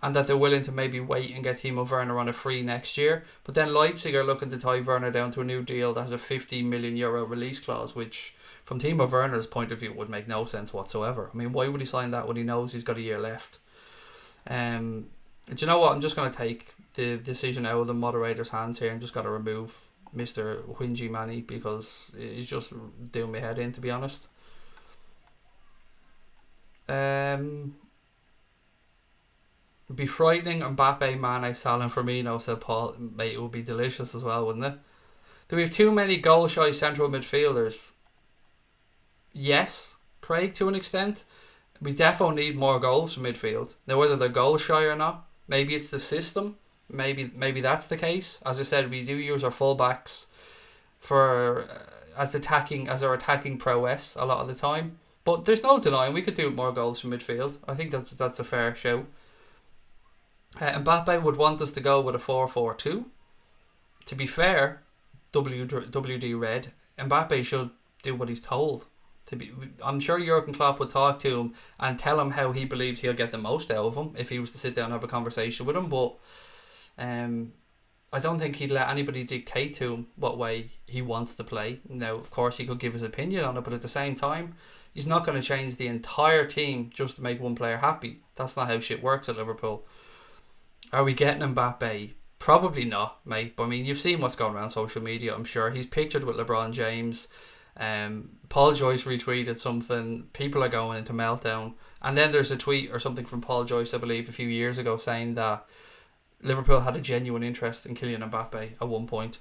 that they're willing to maybe wait and get Timo Werner on a free next year. But then Leipzig are looking to tie Werner down to a new deal that has a €15 million release clause, which from Timo Werner's point of view would make no sense whatsoever. I mean, why would he sign that when he knows he's got a year left? Do you know what? I'm just going to take the decision out of the moderator's hands here. I'm just going to remove Mr. Whingy Manny, because he's just doing my head in, to be honest. Be frightening. Mbappe, Mane, Salah and Firmino, said Paul. Mate, it would be delicious as well, wouldn't it? Do we have too many goal-shy central midfielders? Yes, Craig, to an extent. We defo need more goals from midfield. Now, whether they're goal shy or not, maybe it's the system. Maybe that's the case. As I said, we do use our fullbacks for as our attacking prowess a lot of the time. But there's no denying we could do more goals from midfield. I think that's a fair show. Mbappe would want us to go with a 4-4-2. To be fair, WD Red, Mbappe should do what he's told. I'm sure Jurgen Klopp would talk to him and tell him how he believes he'll get the most out of him if he was to sit down and have a conversation with him. But I don't think he'd let anybody dictate to him what way he wants to play. Now, of course, he could give his opinion on it, but at the same time, he's not going to change the entire team just to make one player happy. That's not how shit works at Liverpool. Are we getting Mbappe? Probably not, mate. But I mean, you've seen what's going around social media, I'm sure. He's pictured with LeBron James. Paul Joyce retweeted something. People are going into meltdown. And then there's a tweet or something from Paul Joyce, I believe, a few years ago saying that Liverpool had a genuine interest in Kylian Mbappe at one point.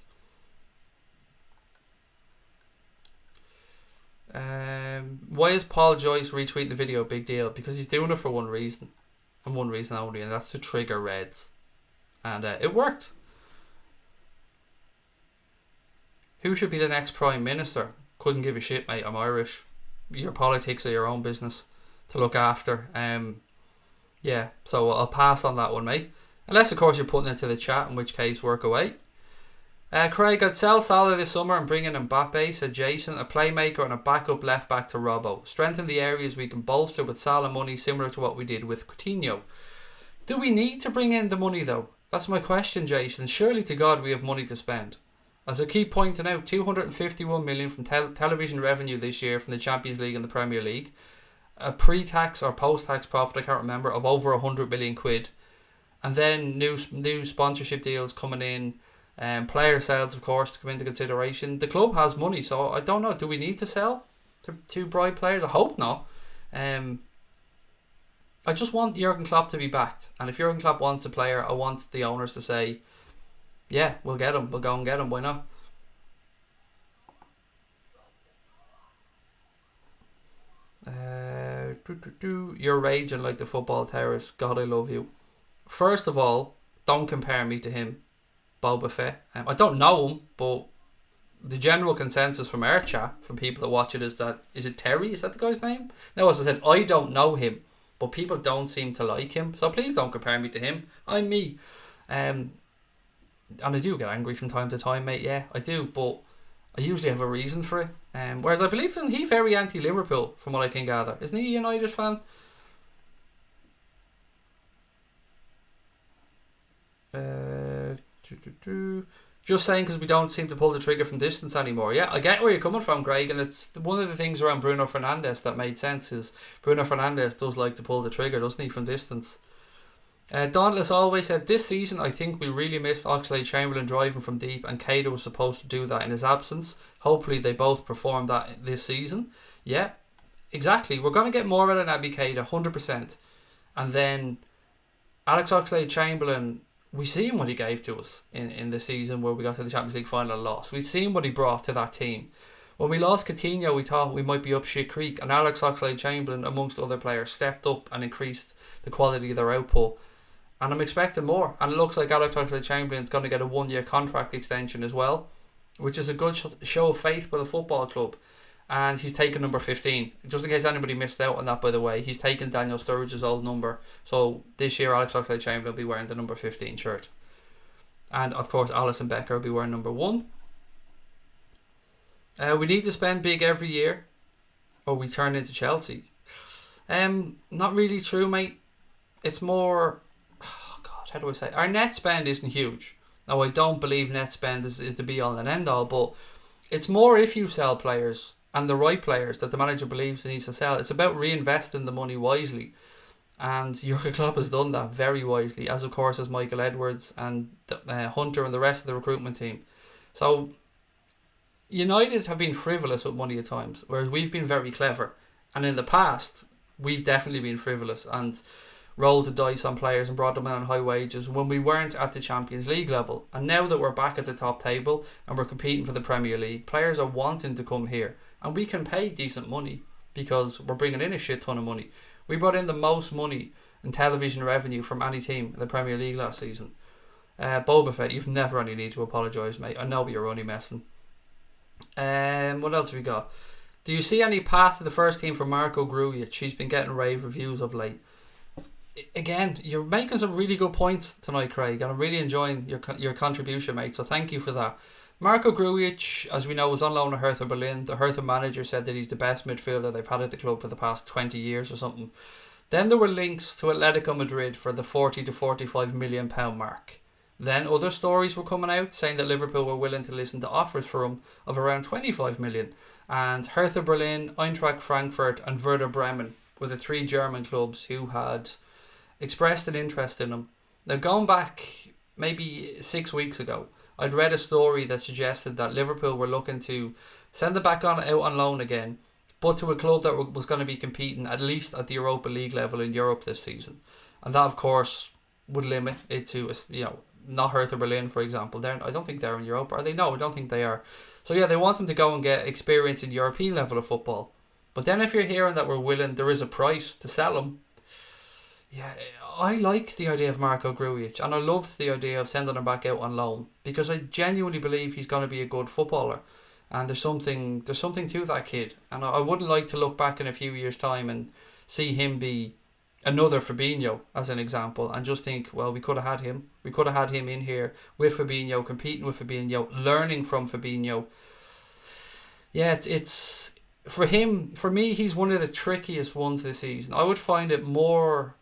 Why is Paul Joyce retweeting the video a big deal? Because he's doing it for one reason, and one reason only, and that's to trigger Reds. And it worked. Who should be the next Prime Minister? Couldn't give a shit, mate. I'm Irish. Your politics are your own business to look after. Yeah, so I'll pass on that one, mate. Unless, of course, you're putting it to the chat, in which case, work away. Craig, I'd sell Salah this summer and bring in Mbappe, said Jason, a playmaker and a backup left back to Robbo. Strengthen the areas we can bolster with Salah money, similar to what we did with Coutinho. Do we need to bring in the money, though? That's my question, Jason. Surely to God we have money to spend. As I keep pointing out, 251 million from television revenue this year from the Champions League and the Premier League. A pre-tax or post-tax profit, I can't remember, of over 100 million quid. And then new sponsorship deals coming in. Player sales, of course, to come into consideration. The club has money, so I don't know. Do we need to sell to bribe players? I hope not. I just want Jurgen Klopp to be backed. And if Jurgen Klopp wants a player, I want the owners to say, yeah, we'll get him. We'll go and get him. Why not? You're raging like the football terrorist. God, I love you. First of all, don't compare me to him, Boba Fett. I don't know him, but the general consensus from our chat, from people that watch it, is it Terry? Is that the guy's name? Now, as I said, I don't know him, but people don't seem to like him. So please don't compare me to him. I'm me. And I do get angry from time to time, mate. Yeah, I do, but I usually have a reason for it. Whereas I believe he's very anti-Liverpool, from what I can gather. Isn't he a United fan? Just saying, because we don't seem to pull the trigger from distance anymore. Yeah, I get where you're coming from, Greg, and it's one of the things around Bruno Fernandes that made sense is Bruno Fernandes does like to pull the trigger, doesn't he, from distance. Dauntless always said, this season I think we really missed Oxlade-Chamberlain driving from deep, and Keita was supposed to do that in his absence. Hopefully they both perform that this season. Yeah, exactly. We're going to get more out of Naby Keita, 100%. And then Alex Oxlade-Chamberlain, we've seen what he gave to us in the season where we got to the Champions League final and lost. We've seen what he brought to that team. When we lost Coutinho, we thought we might be up shit creek, and Alex Oxlade-Chamberlain, amongst other players, stepped up and increased the quality of their output. And I'm expecting more. And it looks like Alex Oxlade-Chamberlain is going to get a 1-year contract extension as well, which is a good show of faith by the football club. And he's taken number 15. Just in case anybody missed out on that, by the way, he's taken Daniel Sturridge's old number. So this year, Alex Oxlade-Chamberlain will be wearing the number 15 shirt. And of course, Alisson Becker will be wearing number 1. We need to spend big every year, or we turn into Chelsea. Not really true, mate. It's more, oh God, how do I say? Our net spend isn't huge. Now, I don't believe net spend is the be all and end all, but it's more if you sell players, and the right players that the manager believes he needs to sell. It's about reinvesting the money wisely. And Jurgen Klopp has done that very wisely, as of course as Michael Edwards and Hunter and the rest of the recruitment team. So United have been frivolous with money at times, whereas we've been very clever. And in the past, we've definitely been frivolous and rolled the dice on players and brought them in on high wages when we weren't at the Champions League level. And now that we're back at the top table and we're competing for the Premier League, players are wanting to come here. And we can pay decent money. because we're bringing in a shit ton of money. We brought in the most money in television revenue from any team in the Premier League last season. Boba Fett, you've never any need to apologise, mate. I know, but you're only messing. What else have we got? Do you see any path to the first team for Marco Grujic? He's been getting rave reviews of late. Again, you're making some really good points tonight, Craig, and I'm really enjoying your contribution, mate, so thank you for that. Marco Grujic, as we know, was on loan to Hertha Berlin. The Hertha manager said that he's the best midfielder they've had at the club for the past 20 years or something. Then there were links to Atletico Madrid for the 40 to 45 million pound mark. Then other stories were coming out saying that Liverpool were willing to listen to offers for him of around 25 million. And Hertha Berlin, Eintracht Frankfurt and Werder Bremen were the three German clubs who had expressed an interest in him. Now, going back maybe 6 weeks ago, I'd read a story that suggested that Liverpool were looking to send him back out on loan again, but to a club that was going to be competing at least at the Europa League level in Europe this season. And that, of course, would limit it to, not Hertha Berlin, for example. I don't think they're in Europe, are they? No, I don't think they are. So yeah, they want him to go and get experience in European level of football. But then if you're hearing that there is a price to sell him, yeah, I like the idea of Marco Grujic, and I loved the idea of sending him back out on loan, because I genuinely believe he's going to be a good footballer, and there's something to that kid, and I wouldn't like to look back in a few years' time and see him be another Fabinho, as an example, and just think, well, we could have had him. We could have had him in here with Fabinho, competing with Fabinho, learning from Fabinho. Yeah, it's for him. For me, he's one of the trickiest ones this season. I would find it more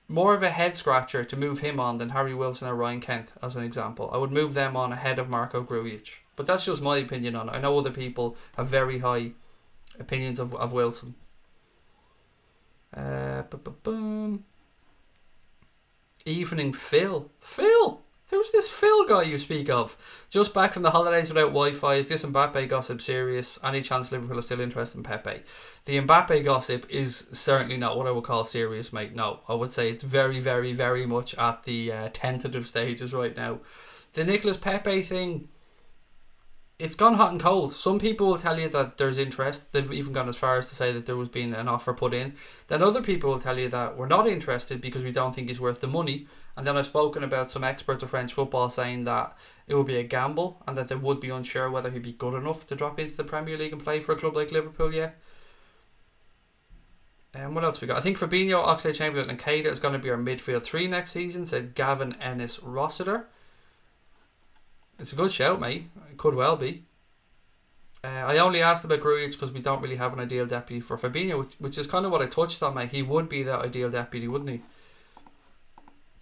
of a head scratcher to move him on than Harry Wilson or Ryan Kent, as an example. I would move them on ahead of Marco Grujic. But that's just my opinion on it. I know other people have very high opinions of Wilson. Evening Phil. Who's this Phil guy you speak of? Just back from the holidays without Wi-Fi. Is this Mbappe gossip serious? Any chance Liverpool are still interested in Pepe? The Mbappe gossip is certainly not what I would call serious, mate. No, I would say it's very, very, very much at the tentative stages right now. The Nicolas Pepe thing, it's gone hot and cold. Some people will tell you that there's interest. They've even gone as far as to say that there was been an offer put in. Then other people will tell you that we're not interested because we don't think he's worth the money. And then I've spoken about some experts of French football saying that it would be a gamble and that they would be unsure whether he'd be good enough to drop into the Premier League and play for a club like Liverpool, yeah. And what else we got? I think Fabinho, Oxlade-Chamberlain and Keita is going to be our midfield three next season, said Gavin Ennis-Rossiter. It's a good shout, mate. It could well be. I only asked about Grujic because we don't really have an ideal deputy for Fabinho, which is kind of what I touched on, mate. He would be that ideal deputy, wouldn't he?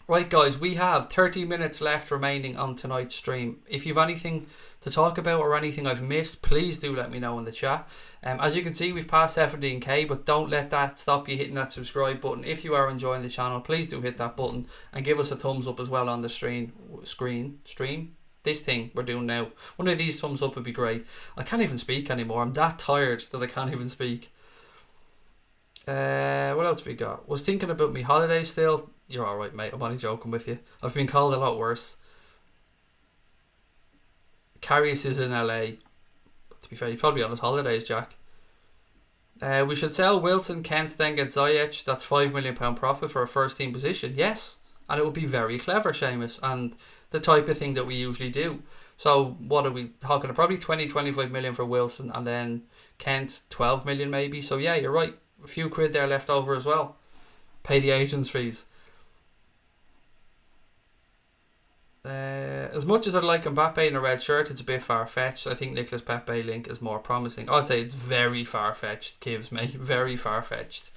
Right, guys, we have 30 minutes left remaining on tonight's stream. If you've anything to talk about or anything I've missed, please do let me know in the chat. As you can see, we've passed 17k, but don't let that stop you hitting that subscribe button. If you are enjoying the channel, please do hit that button and give us a thumbs up as well on the stream. This thing we're doing now. One of these thumbs up would be great. I can't even speak anymore. I'm that tired that I can't even speak. What else we got? Was thinking about me holiday still. You're alright, mate. I'm only joking with you. I've been called a lot worse. Karius is in LA. To be fair, he's probably on his holidays, Jack. We should sell Wilson, Kent, then get Ziyech. That's £5 million profit for a first team position. Yes. And it would be very clever, Seamus. And the type of thing that we usually do. So what are we talking about? Probably 20-25 million for Wilson, and then Kent 12 million maybe. So yeah, you're right. A few quid there left over as well. Pay the agents' fees. As much as I'd like Mbappe in a red shirt, it's a bit far-fetched. I think Nicolas Pepe link is more promising. I'd say it's very far-fetched, Kivs, mate. Very far-fetched.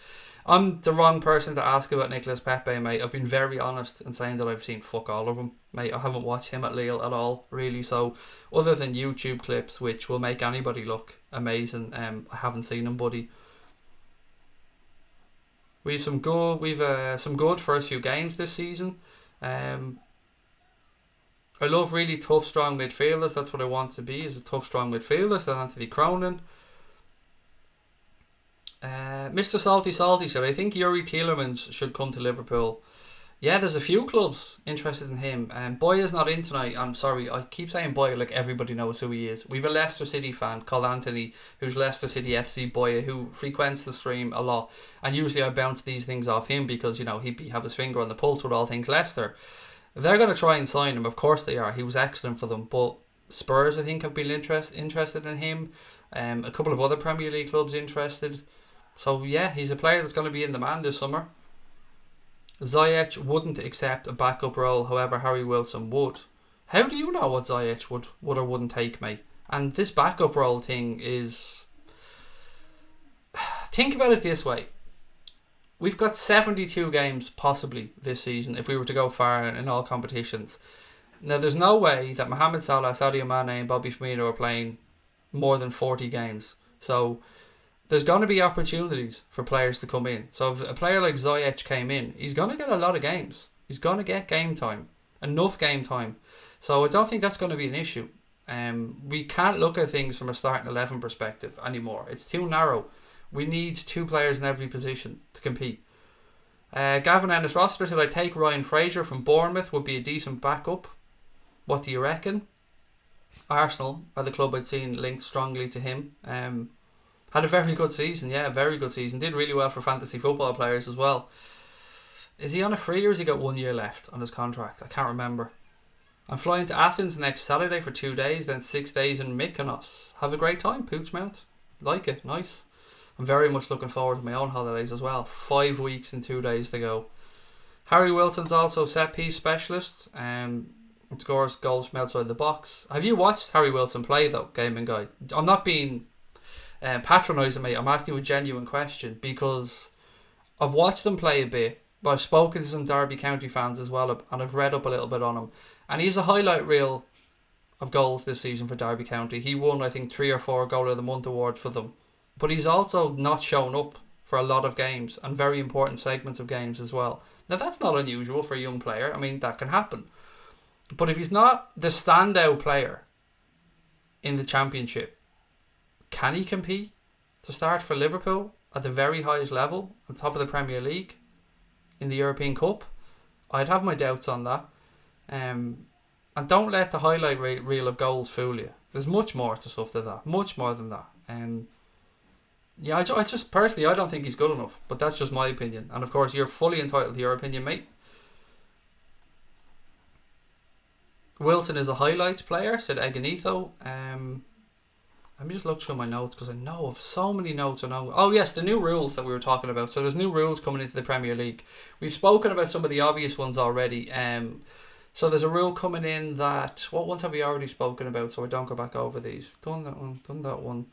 I'm the wrong person to ask about Nicolas Pepe, mate. I've been very honest in saying that I've seen fuck all of him, mate. I haven't watched him at Lille at all, really. So, other than YouTube clips, which will make anybody look amazing, I haven't seen him, buddy. We've some good first few games this season. I love really tough, strong midfielders. That's what I want to be, is a tough, strong midfielder. So Anthony Cronin. Mr. Salty said, I think Yuri Tielemans should come to Liverpool. Yeah, there's a few clubs interested in him. Boya's not in tonight. I'm sorry, I keep saying Boya like everybody knows who he is. We've a Leicester City fan called Anthony, who's Leicester City FC Boya, who frequents the stream a lot. And usually I bounce these things off him because, he'd have his finger on the pulse with all things Leicester. They're going to try and sign him. Of course they are. He was excellent for them. But Spurs, I think, have been interested in him. A couple of other Premier League clubs interested. So, yeah, he's a player that's going to be in demand this summer. Ziyech wouldn't accept a backup role, however Harry Wilson would. How do you know what Ziyech would or wouldn't take, mate? And this backup role thing is... Think about it this way. We've got 72 games possibly this season if we were to go far in all competitions. Now there's no way that Mohamed Salah, Sadio Mane and Bobby Firmino are playing more than 40 games. So there's going to be opportunities for players to come in. So if a player like Ziyech came in, he's going to get a lot of games. He's going to get game time. Enough game time. So I don't think that's going to be an issue. We can't look at things from a starting 11 perspective anymore. It's too narrow. We need 2 players in every position to compete. Gavin Ennis Rossiter said, I'd take Ryan Fraser from Bournemouth, would be a decent backup. What do you reckon? Arsenal are the club I'd seen linked strongly to him. Had a very good season, very good season. Did really well for fantasy football players as well. Is he on a free or has he got 1 year left on his contract? I can't remember. I'm flying to Athens next Saturday for 2 days, then 6 days in Mykonos. Have a great time, Poochmount. Like it, nice. I'm very much looking forward to my own holidays as well. 5 weeks and 2 days to go. Harry Wilson's also set piece specialist. Scores goals from outside the box. Have you watched Harry Wilson play though, Gaming Guy? I'm not being patronising, mate. I'm asking you a genuine question because I've watched him play a bit, but I've spoken to some Derby County fans as well, and I've read up a little bit on him. And he's a highlight reel of goals this season for Derby County. He won, I think, 3 or 4 Goal of the Month awards for them. But he's also not shown up for a lot of games and very important segments of games as well. Now that's not unusual for a young player. I mean, that can happen. But if he's not the standout player in the Championship, can he compete to start for Liverpool at the very highest level, on top of the Premier League, in the European Cup? I'd have my doubts on that. And don't let the highlight reel of goals fool you. There's much more to stuff than that. Much more than that. I just personally, I don't think he's good enough. But that's just my opinion. And of course, you're fully entitled to your opinion, mate. Wilson is a highlights player, said Eganito. Let me just look through my notes because I know of so many notes. Oh yes, the new rules that we were talking about. So there's new rules coming into the Premier League. We've spoken about some of the obvious ones already. So there's a rule coming in that... What ones have we already spoken about so I don't go back over these? Done that one.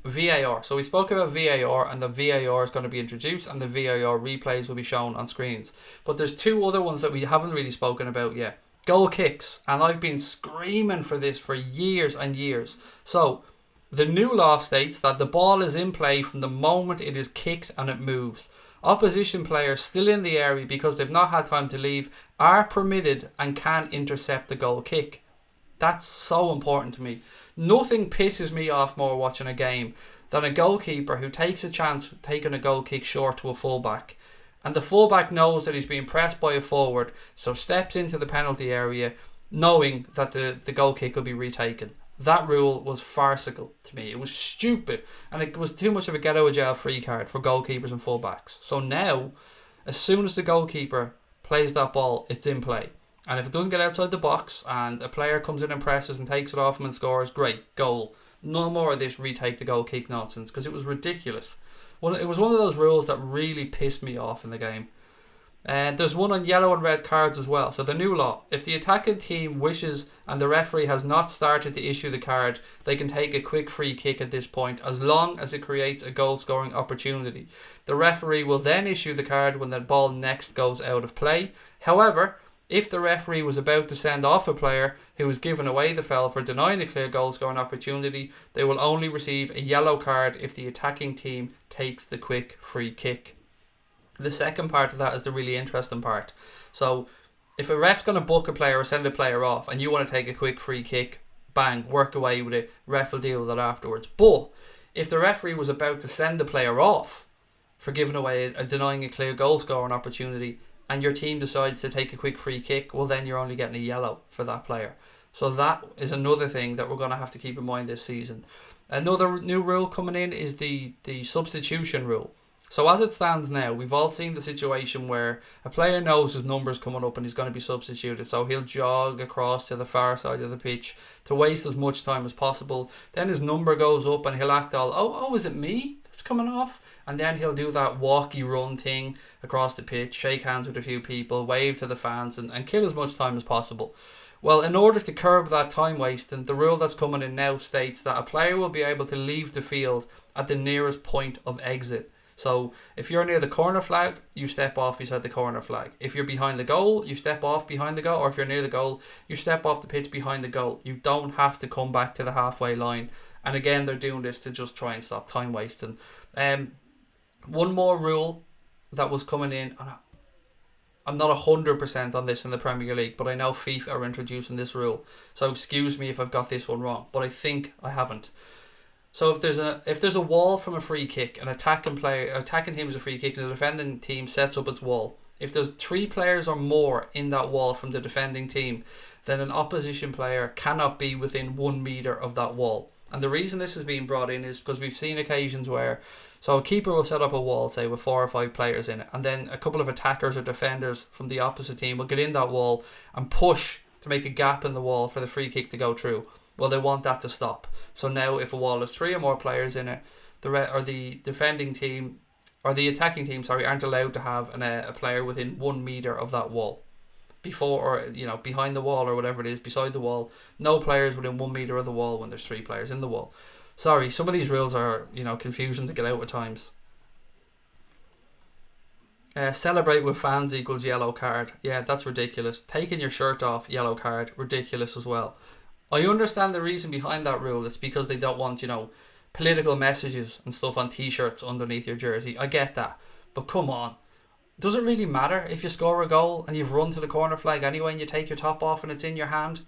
VAR. So we spoke about VAR and the VAR is going to be introduced and the VAR replays will be shown on screens. But there's 2 other ones that we haven't really spoken about yet. Goal kicks. And I've been screaming for this for years and years. So the new law states that the ball is in play from the moment it is kicked and it moves. Opposition players still in the area because they've not had time to leave are permitted and can intercept the goal kick. That's so important to me. Nothing pisses me off more watching a game than a goalkeeper who takes a chance taking a goal kick short to a fullback. And the fullback knows that he's being pressed by a forward, so steps into the penalty area knowing that the goal kick will be retaken. That rule was farcical to me. It was stupid. And it was too much of a get out of jail free card for goalkeepers and fullbacks. So now, as soon as the goalkeeper plays that ball, it's in play. And if it doesn't get outside the box and a player comes in and presses and takes it off him and scores, great, goal. No more of this retake the goal kick nonsense because it was ridiculous. It was one of those rules that really pissed me off in the game. And there's one on yellow and red cards as well. So the new law, if the attacking team wishes and the referee has not started to issue the card, they can take a quick free kick at this point as long as it creates a goal scoring opportunity. The referee will then issue the card when the ball next goes out of play. However, if the referee was about to send off a player who was given away the foul for denying a clear goal scoring opportunity, they will only receive a yellow card if the attacking team takes the quick free kick. The second part of that is the really interesting part. So if a ref's going to book a player or send a player off and you want to take a quick free kick, bang, work away with it, ref will deal with it afterwards. But if the referee was about to send the player off for giving away, denying a clear goal scoring opportunity, and your team decides to take a quick free kick, well then you're only getting a yellow for that player. So that is another thing that we're going to have to keep in mind this season. Another new rule coming in is the substitution rule. So as it stands now, we've all seen the situation where a player knows his number's coming up and he's going to be substituted. So he'll jog across to the far side of the pitch to waste as much time as possible. Then his number goes up and he'll act all, oh, is it me that's coming off? And then he'll do that walkie run thing across the pitch, shake hands with a few people, wave to the fans and kill as much time as possible. Well, in order to curb that time wasting, the rule that's coming in now states that a player will be able to leave the field at the nearest point of exit. So if you're near the corner flag, you step off beside the corner flag. If you're behind the goal, you step off behind the goal. Or if you're near the goal, you step off the pitch behind the goal. You don't have to come back to the halfway line. And again, they're doing this to just try and stop time wasting. One more rule that was coming in, and I'm not 100% on this in the Premier League, but I know FIFA are introducing this rule. So excuse me if I've got this one wrong, but I think I haven't. So if there's a wall from a free kick, an attacking team is a free kick, and the defending team sets up its wall. If there's 3 players or more in that wall from the defending team, then an opposition player cannot be within 1 metre of that wall. And the reason this is being brought in is because we've seen occasions where, so a keeper will set up a wall, say, with 4 or 5 players in it, and then a couple of attackers or defenders from the opposite team will get in that wall and push to make a gap in the wall for the free kick to go through. Well, they want that to stop. So now if a wall has 3 or more players in it, the defending team, or the attacking team, aren't allowed to have a player within 1 metre of that wall. Before, or behind the wall or whatever it is, beside the wall. No players within 1 metre of the wall when there's 3 players in the wall. Sorry, some of these rules are, confusing to get out at times. Celebrate with fans equals yellow card. Yeah, that's ridiculous. Taking your shirt off, yellow card, ridiculous as well. I understand the reason behind that rule. It's because they don't want, political messages and stuff on t-shirts underneath your jersey. I get that. But come on. Does it really matter if you score a goal and you've run to the corner flag anyway and you take your top off and it's in your hand?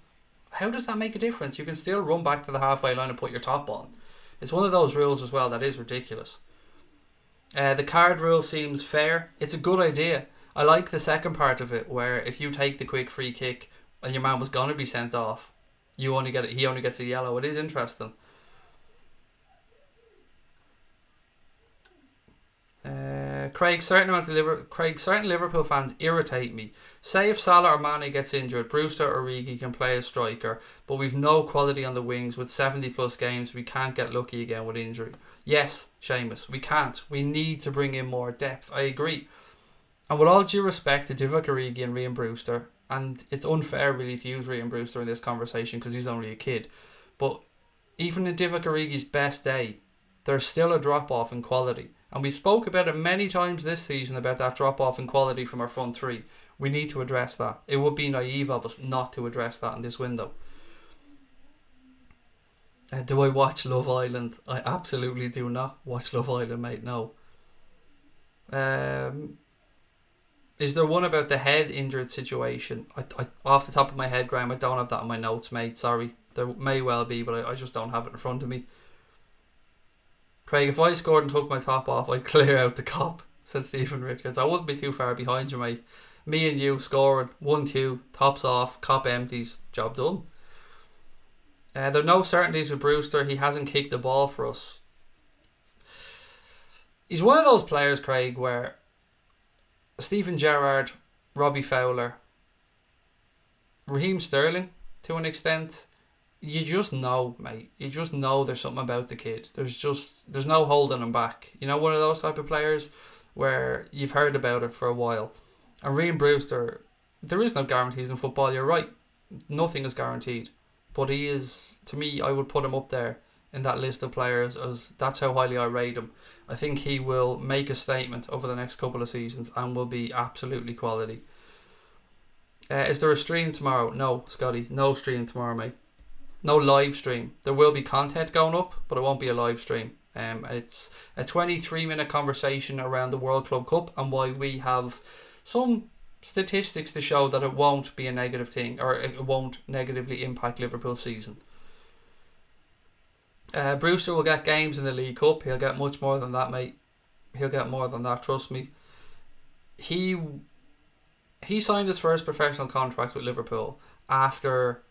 How does that make a difference? You can still run back to the halfway line and put your top on. It's one of those rules as well that is ridiculous. The card rule seems fair. It's a good idea. I like the second part of it, where if you take the quick free kick and your man was going to be sent off, he only gets a yellow. It is interesting. Craig, certain Liverpool fans irritate me. Say if Salah or Mane gets injured, Brewster or Origi can play as striker, but we've no quality on the wings. With 70 plus games, we can't get lucky again with injury. Yes, Seamus, we can't. We need to bring in more depth. I agree. And with all due respect to Divock, Origi and Ryan Brewster, and it's unfair really to use Ryan Brewster in this conversation because he's only a kid, but even in Divock Origi's best day, there's still a drop off in quality. And we spoke about it many times this season about that drop off in quality from our front 3. We need to address that. It would be naive of us not to address that in this window. Do I watch Love Island? I absolutely do not watch Love Island, mate. No. Is there one about the head injured situation? I off the top of my head, Graham, I don't have that in my notes, mate. Sorry. There may well be, but I just don't have it in front of me. Craig, if I scored and took my top off, I'd clear out the cop, said Stephen Richards. I wouldn't be too far behind you, mate. Me and you scoring 1-2, tops off, cop empties, job done. There are no certainties with Brewster. He hasn't kicked the ball for us. He's one of those players, Craig, where Steven Gerrard, Robbie Fowler, Raheem Sterling, to an extent, you just know, mate. You just know there's something about the kid. There's no holding him back. You know, one of those type of players where you've heard about it for a while. And Ryan Brewster, there is no guarantees in football. You're right. Nothing is guaranteed. But he is, to me, I would put him up there in that list of players, as that's how highly I rate him. I think he will make a statement over the next couple of seasons and will be absolutely quality. Is there a stream tomorrow? No, Scotty. No stream tomorrow, mate. No live stream. There will be content going up, but it won't be a live stream. It's a 23-minute conversation around the World Club Cup and why we have some statistics to show that it won't be a negative thing, or it won't negatively impact Liverpool's season. Brewster will get games in the League Cup. He'll get much more than that, mate. He'll get more than that, trust me. He signed his first professional contract with Liverpool after,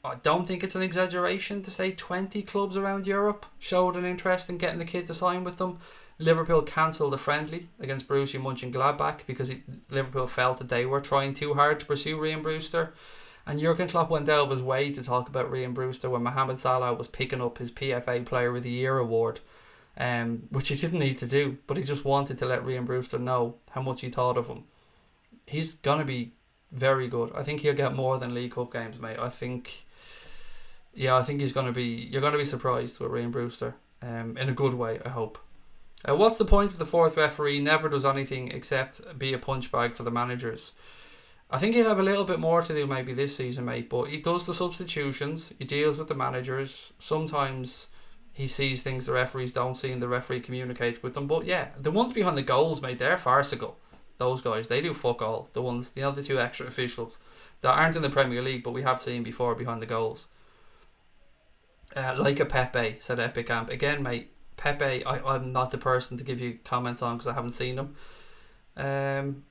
I don't think it's an exaggeration to say 20 clubs around Europe showed an interest in getting the kid to sign with them. Liverpool cancelled a friendly against Borussia Mönchengladbach because Liverpool felt that they were trying too hard to pursue Ryan Brewster. And Jurgen Klopp went out of his way to talk about Ryan Brewster when Mohamed Salah was picking up his PFA Player of the Year award, which he didn't need to do, but he just wanted to let Ryan Brewster know how much he thought of him. He's going to be very good. I think he'll get more than League Cup games, mate. I think he's going to be... You're going to be surprised with Ryan Brewster, in a good way, I hope. What's the point of the fourth referee? Never does anything except be a punch bag for the managers. I think he'll have a little bit more to do maybe this season, mate, but he does the substitutions, he deals with the managers. Sometimes he sees things the referees don't see and the referee communicates with them. But yeah, the ones behind the goals, mate, they're farcical. Those guys, they do fuck all. The ones, the two extra officials that aren't in the Premier League, but we have seen before behind the goals. Like a Pepe, said Epic Camp. Again, mate, Pepe, I'm not the person to give you comments on because I haven't seen him.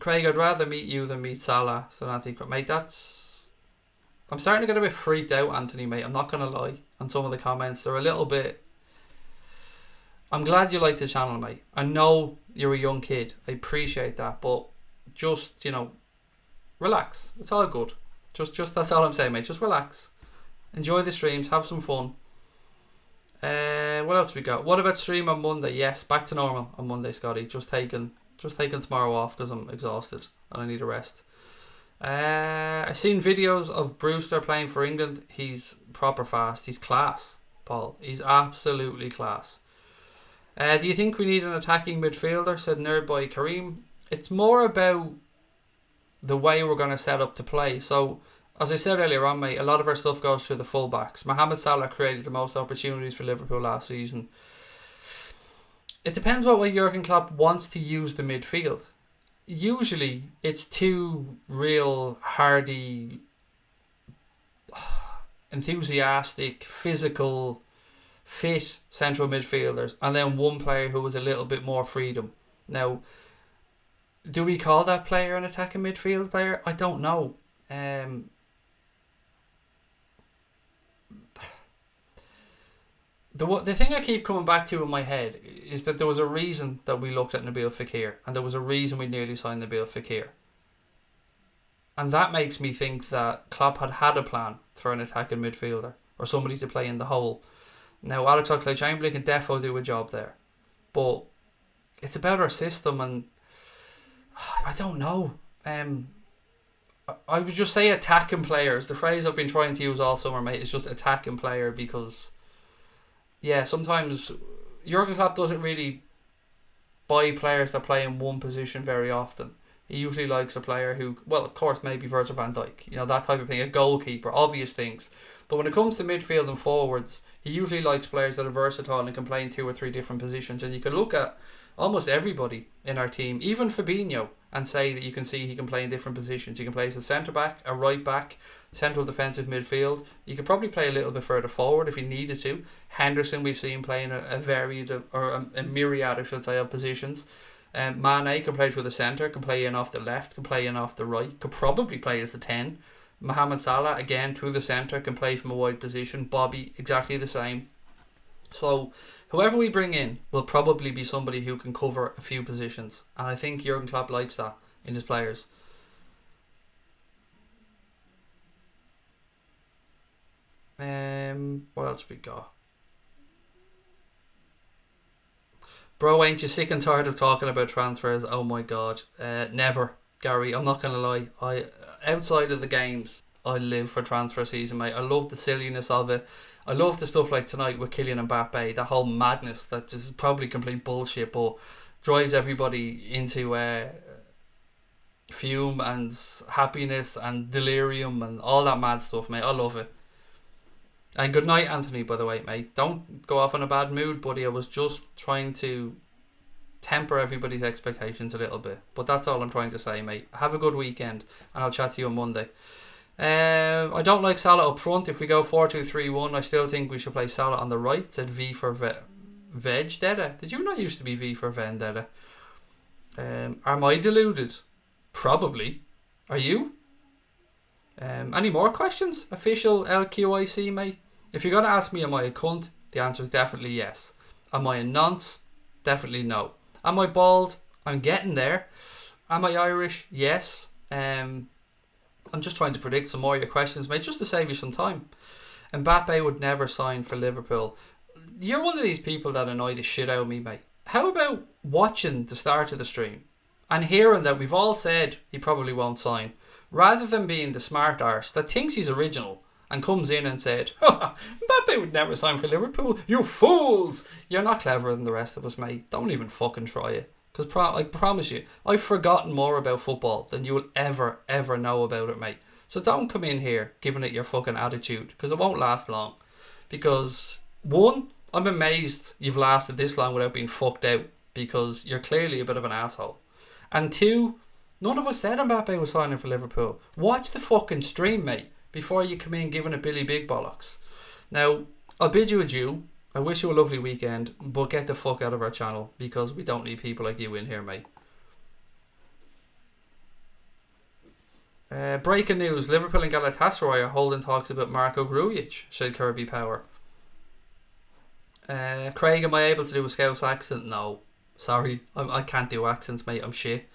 Craig, I'd rather meet you than meet Salah. So I think, mate, I'm starting to get a bit freaked out, Anthony, mate. I'm not going to lie. On some of the comments, they're a little bit... I'm glad you like the channel, mate. I know you're a young kid. I appreciate that. But just, relax. It's all good. Just that's all I'm saying, mate. Just relax. Enjoy the streams. Have some fun. What else we got? What about stream on Monday? Yes, back to normal on Monday, Scotty. Just taking tomorrow off because I'm exhausted and I need a rest. I've seen videos of Brewster playing for England. He's proper fast. He's class, Paul. He's absolutely class. Do you think we need an attacking midfielder? Said Nerdboy Kareem. It's more about the way we're going to set up to play. So, as I said earlier on, mate, a lot of our stuff goes through the fullbacks. Mohamed Salah created the most opportunities for Liverpool last season. It depends what way Jurgen Klopp wants to use the midfield. Usually, it's two real hardy, enthusiastic, physical, fit central midfielders, and then one player who has a little bit more freedom. Now, do we call that player an attacking midfield player? I don't know. The thing I keep coming back to in my head is that there was a reason that we looked at Nabil Fekir, and there was a reason we nearly signed Nabil Fekir. And that makes me think that Klopp had a plan for an attacking midfielder or somebody to play in the hole. Now, Alex Oxlade-Chamberlain can defo do a job there, but it's about our system, and I don't know. I would just say attacking players. The phrase I've been trying to use all summer, mate, is just attacking player because... Yeah, sometimes Jurgen Klopp doesn't really buy players that play in one position very often. He usually likes a player who, well, of course, maybe Virgil van Dijk, that type of thing, a goalkeeper, obvious things. But when it comes to midfield and forwards, he usually likes players that are versatile and can play in 2 or 3 different positions. And you can look at almost everybody in our team, even Fabinho, and say that you can see he can play in different positions. He can play as a centre-back, a right-back, central defensive midfield. You could probably play a little bit further forward if he needed to. Henderson, we've seen playing a varied, or a myriad, I should say, of positions. Mane can play through the centre, can play in off the left, can play in off the right, could probably play as a 10. Mohamed Salah, again, through the centre, can play from a wide position. Bobby, exactly the same. So, whoever we bring in will probably be somebody who can cover a few positions. And I think Jurgen Klopp likes that in his players. What else we got? Bro, ain't you sick and tired of talking about transfers? Oh my god. Never, Gary. I'm not going to lie. Outside of the games, I live for transfer season, mate. I love the silliness of it. I love the stuff like tonight with Kylian Mbappe. That whole madness that just is probably complete bullshit, but drives everybody into fume and happiness and delirium and all that mad stuff, mate. I love it. And good night, Anthony, by the way, mate. Don't go off in a bad mood, buddy. I was just trying to temper everybody's expectations a little bit. But that's all I'm trying to say, mate. Have a good weekend, and I'll chat to you on Monday. I don't like Salah up front. If we go 4-2-3-1, I still think we should play Salah on the right. Said V for Vendetta. Did you not used to be V for Vendetta? Am I deluded? Probably. Are you? Any more questions? Official LQIC, mate? If you're going to ask me, am I a cunt? The answer is definitely yes. Am I a nonce? Definitely no. Am I bald? I'm getting there. Am I Irish? Yes. I'm just trying to predict some more of your questions, mate, just to save you some time. Mbappe would never sign for Liverpool. You're one of these people that annoy the shit out of me, mate. How about watching the start of the stream and hearing that we've all said he probably won't sign, rather than being the smart arse that thinks he's original and comes in and said, Mbappe would never sign for Liverpool. You fools! You're not cleverer than the rest of us, mate. Don't even fucking try it. Because I promise you, I've forgotten more about football than you will ever know about it, mate. So don't come in here giving it your fucking attitude, because it won't last long. Because, one, I'm amazed you've lasted this long without being fucked out, because you're clearly a bit of an asshole. And two, none of us said Mbappe was signing for Liverpool. Watch the fucking stream, mate, before you come in giving it Billy Big Bollocks. Now, I'll bid you adieu. I wish you a lovely weekend, but get the fuck out of our channel, because we don't need people like you in here, mate. Breaking news: Liverpool and Galatasaray are holding talks about Marco Grujic, said Kirby Power. Craig, am I able to do a Scouse accent? No. Sorry, I can't do accents, mate. I'm shit.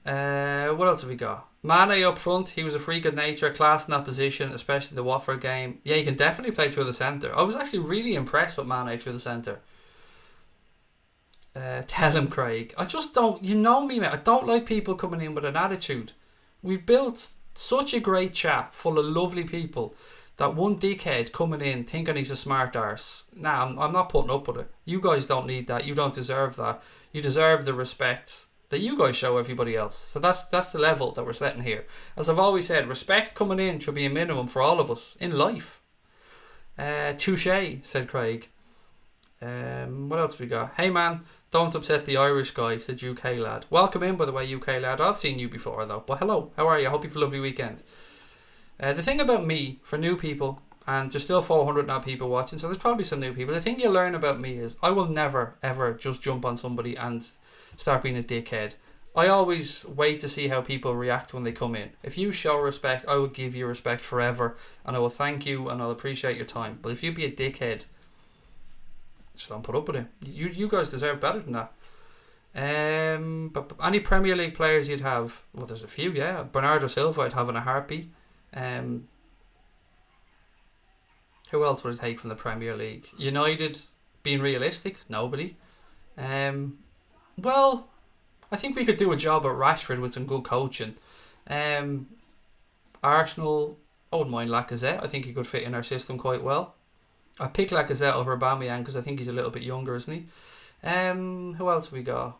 What else have we got? Mane up front. He was a freak of nature, class in that position, especially the Watford game. Yeah, he can definitely play through the centre. I was actually really impressed with Mane through the centre. Tell him, Craig. I just don't... You know me, mate. I don't like people coming in with an attitude. We've built such a great chat full of lovely people that one dickhead coming in thinking he's a smart arse. Nah, I'm not putting up with it. You guys don't need that. You don't deserve that. You deserve the respect that you guys show everybody else. So that's the level that we're setting here. As I've always said, respect coming in should be a minimum for all of us in life. Touche, said Craig. What else we got? Hey man, don't upset the Irish guy, said UK lad. Welcome in, by the way, UK lad. I've seen you before though. But hello, how are you? I hope you have a lovely weekend. The thing about me, for new people, and there's still 400 now people watching, so there's probably some new people. The thing you learn about me is I will never ever just jump on somebody and start being a dickhead. I always wait to see how people react when they come in. If you show respect, I will give you respect forever, and I will thank you and I'll appreciate your time. But if you be a dickhead, just don't put up with it. You guys deserve better than that. But any Premier League players you'd have? Well, there's a few, yeah. Bernardo Silva I'd have in a heartbeat. Who else would I take from the Premier League? United, being realistic, nobody. Well, I think we could do a job at Rashford with some good coaching. Arsenal, I wouldn't mind Lacazette. I think he could fit in our system quite well. I pick Lacazette over Aubameyang because I think he's a little bit younger, isn't he? Who else have we got?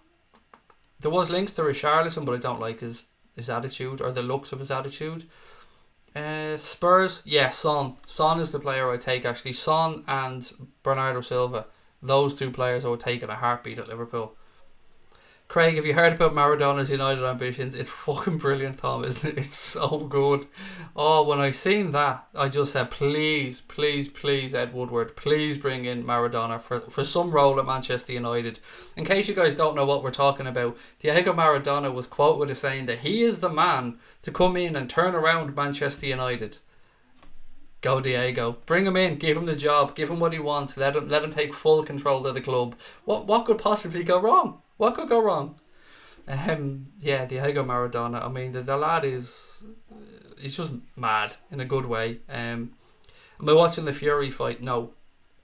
There was links to Richarlison, but I don't like his attitude or the looks of his attitude. Spurs, yeah, Son. Son is the player I take actually. Son and Bernardo Silva. Those two players I would take in a heartbeat at Liverpool. Craig, have you heard about Maradona's United ambitions? It's fucking brilliant, Tom, isn't it? It's so good. Oh, when I seen that, I just said, please, Ed Woodward, please bring in Maradona for some role at Manchester United. In case you guys don't know what we're talking about, Diego Maradona was quoted as saying that he is the man to come in and turn around Manchester United. Go Diego. Bring him in, give him the job, give him what he wants, let him take full control of the club. What could possibly go wrong? What could go wrong? Yeah, Diego Maradona. I mean, the lad he's just mad in a good way. Am I watching the Fury fight? No,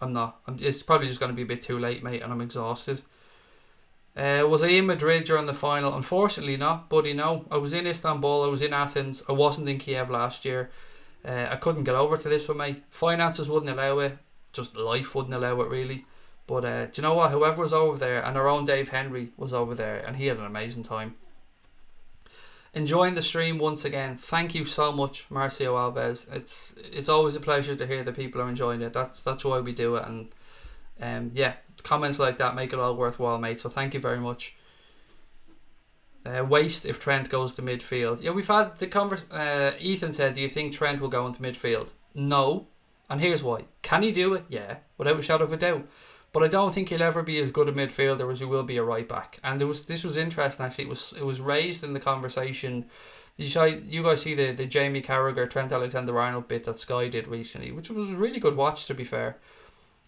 I'm not. It's probably just going to be a bit too late, mate, and I'm exhausted. Was I in Madrid during the final? Unfortunately not, buddy, no. I was in Istanbul, I was in Athens, I wasn't in Kiev last year. I couldn't get over to this one, mate. Finances wouldn't allow it, just life wouldn't allow it really. But do you know what? Whoever was over there, and our own Dave Henry was over there, and he had an amazing time. Enjoying the stream once again. Thank you so much, Marcio Alves. It's always a pleasure to hear that people are enjoying it. That's why we do it, and yeah, comments like that make it all worthwhile, mate. So thank you very much. Waste if Trent goes to midfield. Yeah, we've had the Ethan said, do you think Trent will go into midfield? No, and here's why. Can he do it? Yeah, without a shadow of a doubt. but I don't think he'll ever be as good a midfielder as he will be a right back. And this was interesting actually. It was raised in the conversation. You guys see the Jamie Carragher, Trent Alexander-Arnold bit that Sky did recently, which was a really good watch to be fair.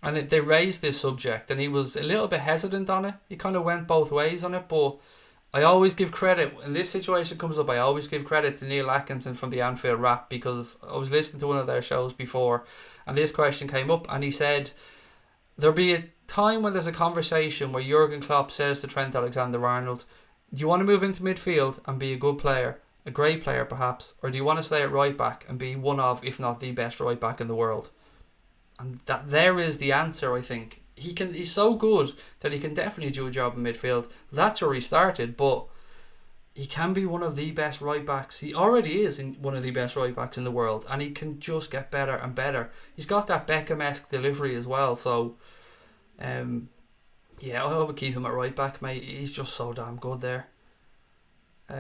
And they raised this subject, and he was a little bit hesitant on it. He kind of went both ways on it, but I always give credit, when this situation comes up, I always give credit to Neil Atkinson from the Anfield Rap, because I was listening to one of their shows before, and this question came up, and he said, there'll be a time when there's a conversation where Jurgen Klopp says to Trent Alexander-Arnold, do you want to move into midfield and be a good player, a great player perhaps, or do you want to stay at right back and be one of, if not the best right back in the world? And that there is the answer, I think. He's so good that he can definitely do a job in midfield. That's where he started, but he can be one of the best right backs. He already is one of the best right backs in the world, and he can just get better and better. He's got that Beckham-esque delivery as well, so yeah, I would keep him at right back, mate. He's just so damn good there.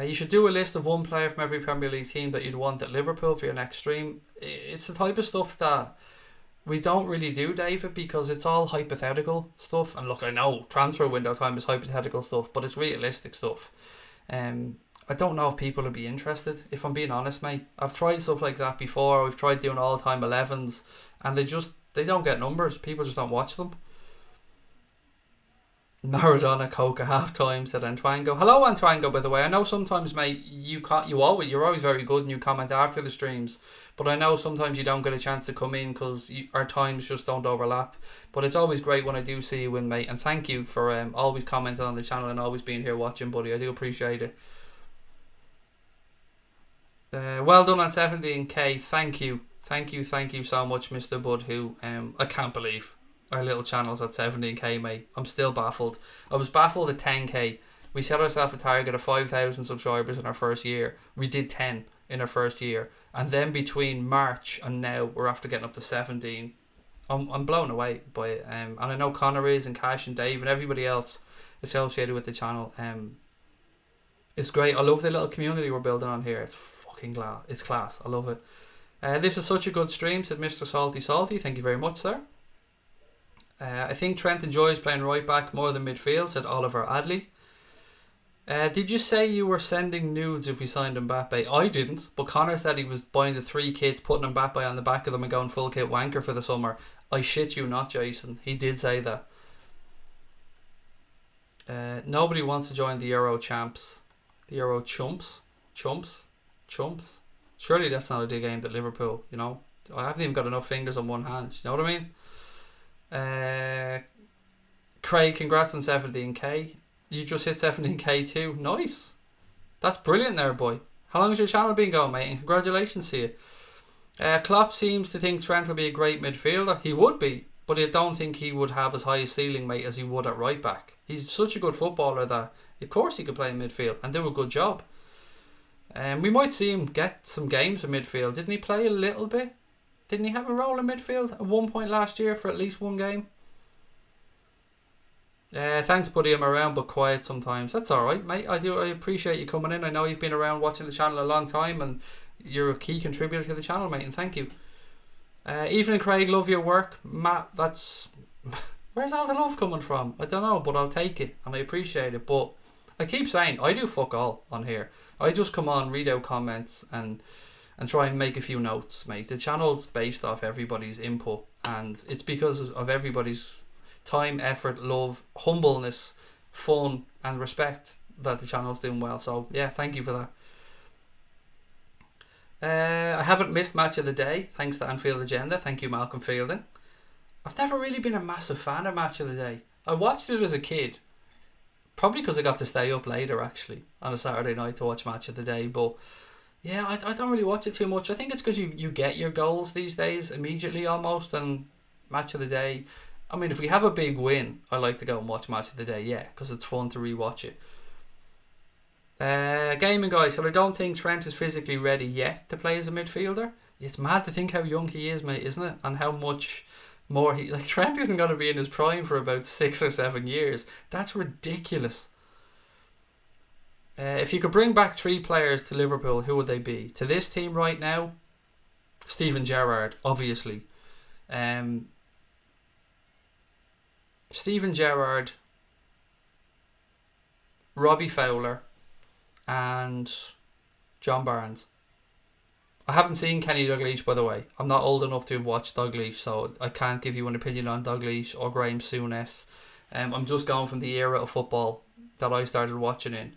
You should do a list of one player from every Premier League team that you'd want at Liverpool for your next stream. It's the type of stuff that we don't really do, David, because it's all hypothetical stuff. And look, I know transfer window time is hypothetical stuff, but it's realistic stuff. I don't know if people would be interested, if I'm being honest, mate. I've tried stuff like that before. We've tried doing all-time 11s, and they don't get numbers. People just don't watch them. Maradona Coke at half time, said Antoango. Hello, Antoango, by the way. I know sometimes, mate, you're always very good and you comment after the streams, but I know sometimes you don't get a chance to come in because our times just don't overlap. But it's always great when I do see you in, mate, and thank you for always commenting on the channel and always being here watching, buddy. I do appreciate it. Well done on 17k. Thank you so much, Mr. Bud, who I can't believe our little channel's at 17k, mate. I'm still baffled. I was baffled at 10k. We set ourselves a target of 5,000 subscribers in our first year. We did 10 in our first year, and then between March and now we're after getting up to 17. I'm blown away by it, and I know Connor is, and Cash and Dave and everybody else associated with the channel. It's great. I love the little community we're building on here. It's fucking it's class. I love it. This is such a good stream, said Mr. Salty. Thank you very much, sir. I think Trent enjoys playing right back more than midfield, said Oliver Adley. Did you say you were sending nudes if we signed Mbappe? I didn't, but Connor said he was buying the 3 kits, putting Mbappe on the back of them and going full kit wanker for the summer. I shit you not, Jason. He did say that. Nobody wants to join the Euro champs. The Euro chumps. Surely that's not a dig aimed at Liverpool, you know. I haven't even got enough fingers on one hand, you know what I mean? Craig, congrats on 17k. You just hit 17k too. Nice. That's brilliant there, boy. How long has your channel been going, mate? And congratulations to you. Klopp seems to think Trent will be a great midfielder. He would be, but I don't think he would have as high a ceiling, mate, as he would at right back. He's such a good footballer that of course he could play in midfield and do a good job. We might see him get some games in midfield. Didn't he play a little bit? Didn't he have a role in midfield at one point last year for at least one game? Thanks, buddy. I'm around but quiet sometimes. That's alright, mate. I appreciate you coming in. I know you've been around watching the channel a long time and you're a key contributor to the channel, mate, and thank you. Evening, Craig. Love your work. Matt, that's... Where's all the love coming from? I don't know, but I'll take it and I appreciate it. But I keep saying, I do fuck all on here. I just come on, read out comments and try and make a few notes, mate. The channel's based off everybody's input, and it's because of everybody's time, effort, love, humbleness, fun and respect that the channel's doing well. So yeah, thank you for that. I haven't missed match of the day thanks to Anfield Agenda. Thank you, Malcolm Fielding. I've never really been a massive fan of match of the day. I watched it as a kid, probably because I got to stay up later actually on a Saturday night to watch match of the day, but yeah, I don't really watch it too much. I think it's because you get your goals these days immediately almost, and match of the day, I mean, if we have a big win, I like to go and watch match of the day, yeah, because it's fun to rewatch it. Gaming guy, so I don't think Trent is physically ready yet to play as a midfielder. It's mad to think how young he is, mate, isn't it? And how much more Trent isn't going to be in his prime for about 6 or 7 years. That's ridiculous. If you could bring back 3 players to Liverpool, who would they be? To this team right now, Steven Gerrard, obviously. Steven Gerrard, Robbie Fowler, and John Barnes. I haven't seen Kenny Dalglish, by the way. I'm not old enough to have watched Dalglish, so I can't give you an opinion on Dalglish or Graham Souness. I'm just going from the era of football that I started watching in.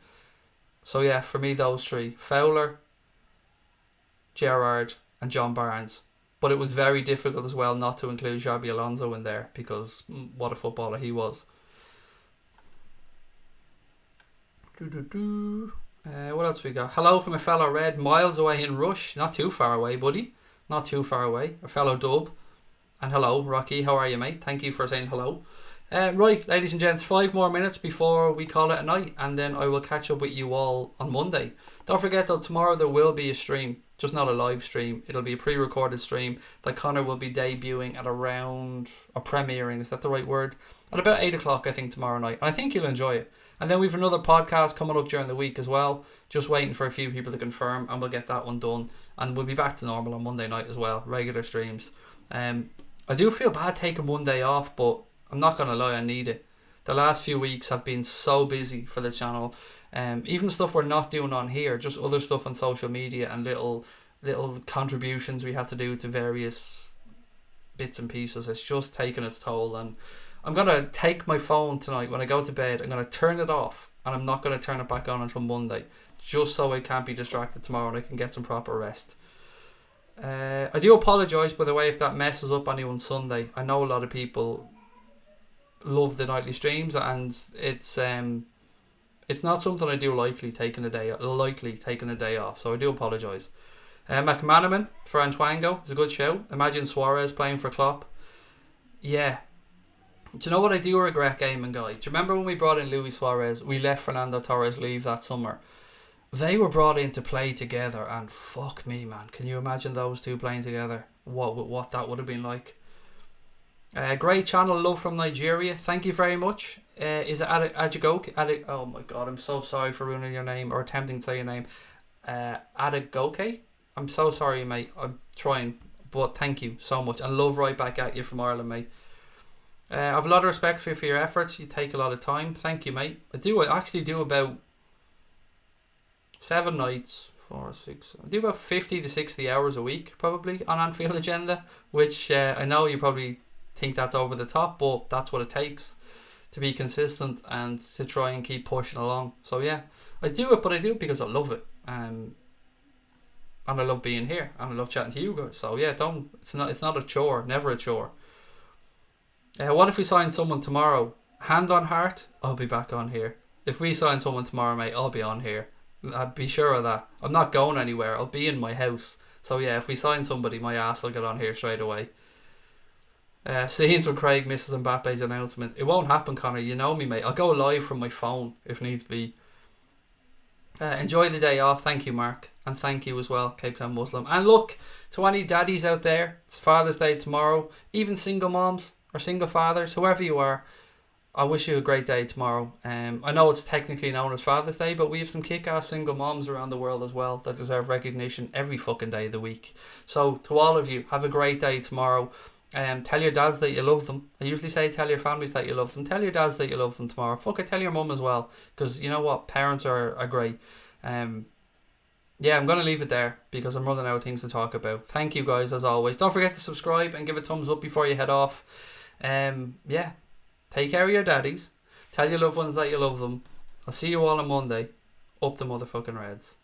So yeah, for me, those three. Fowler, Gerrard, and John Barnes. But it was very difficult as well not to include Xabi Alonso in there, because what a footballer he was. What else we got? Hello from a fellow Red, miles away in Rush. Not too far away, buddy. Not too far away. A fellow Dub. And hello, Rocky. How are you, mate? Thank you for saying hello. Right, ladies and gents, 5 more minutes before we call it a night, and then I will catch up with you all on Monday. Don't forget though, tomorrow there will be a stream, just not a live stream. It'll be a pre-recorded stream that Connor will be debuting at around, or premiering, is that the right word? At about 8 o'clock, I think, tomorrow night. And I think you'll enjoy it. And then we've another podcast coming up during the week as well. Just waiting for a few people to confirm, and we'll get that one done. And we'll be back to normal on Monday night as well, regular streams. I do feel bad taking one day off, but I'm not going to lie, I need it. The last few weeks have been so busy for the channel. Even stuff we're not doing on here, just other stuff on social media and little contributions we have to do to various bits and pieces. It's just taken its toll, and I'm going to take my phone tonight when I go to bed. I'm going to turn it off, and I'm not going to turn it back on until Monday, just so I can't be distracted tomorrow and I can get some proper rest. I do apologise, by the way, if that messes up anyone's Sunday. I know a lot of people love the nightly streams, and it's not something I do lightly taking a day off, so I do apologise. McManaman for Antoine is a good show. Imagine Suarez playing for Klopp. Yeah. Do you know what I do regret, Gaming Guy? Do you remember when we brought in Luis Suarez? We let Fernando Torres leave that summer. They were brought in to play together, and fuck me, man, can you imagine those two playing together? What that would have been like. Great channel, love from Nigeria. Thank you very much. Is it Adigoke? Oh my god, I'm so sorry for ruining your name or attempting to say your name. Adigoke? I'm so sorry, mate. I'm trying, but thank you so much. And love right back at you from Ireland, mate. I have a lot of respect for you for your efforts. You take a lot of time. Thank you, mate. I actually do about 7 nights, 4, 6. I do about 50 to 60 hours a week, probably, on Anfield Agenda, which I know you probably think that's over the top, but that's what it takes to be consistent and to try and keep pushing along. So yeah, I do it, but I do it because I love it, and I love being here, and I love chatting to you guys. So yeah, it's not a chore, never a chore. What if we sign someone tomorrow? Hand on heart, I'll be back on here. If we sign someone tomorrow, mate, I'll be on here. I'd be sure of that. I'm not going anywhere. I'll be in my house. So yeah, if we sign somebody, my ass will get on here straight away. Scenes when Craig misses Mbappe's announcement. It won't happen, Connor. You know me, mate. I'll go live from my phone if needs be. Enjoy the day off. Thank you, Mark. And thank you as well, Cape Town Muslim. And look, to any daddies out there, it's Father's Day tomorrow. Even single moms or single fathers, whoever you are, I wish you a great day tomorrow. I know it's technically known as Father's Day, but we have some kick-ass single moms around the world as well that deserve recognition every fucking day of the week. So to all of you, have a great day tomorrow. Tell your dads that you love them. I usually say tell your families that you love them. Tell your dads that you love them tomorrow. Fuck it, tell your mum as well, because you know what, parents are great. Yeah, I'm going to leave it there because I'm running out of things to talk about. Thank you guys as always. Don't forget to subscribe and give a thumbs up before you head off. Yeah, take care of your daddies. Tell your loved ones that you love them. I'll see you all on Monday. Up the motherfucking Reds.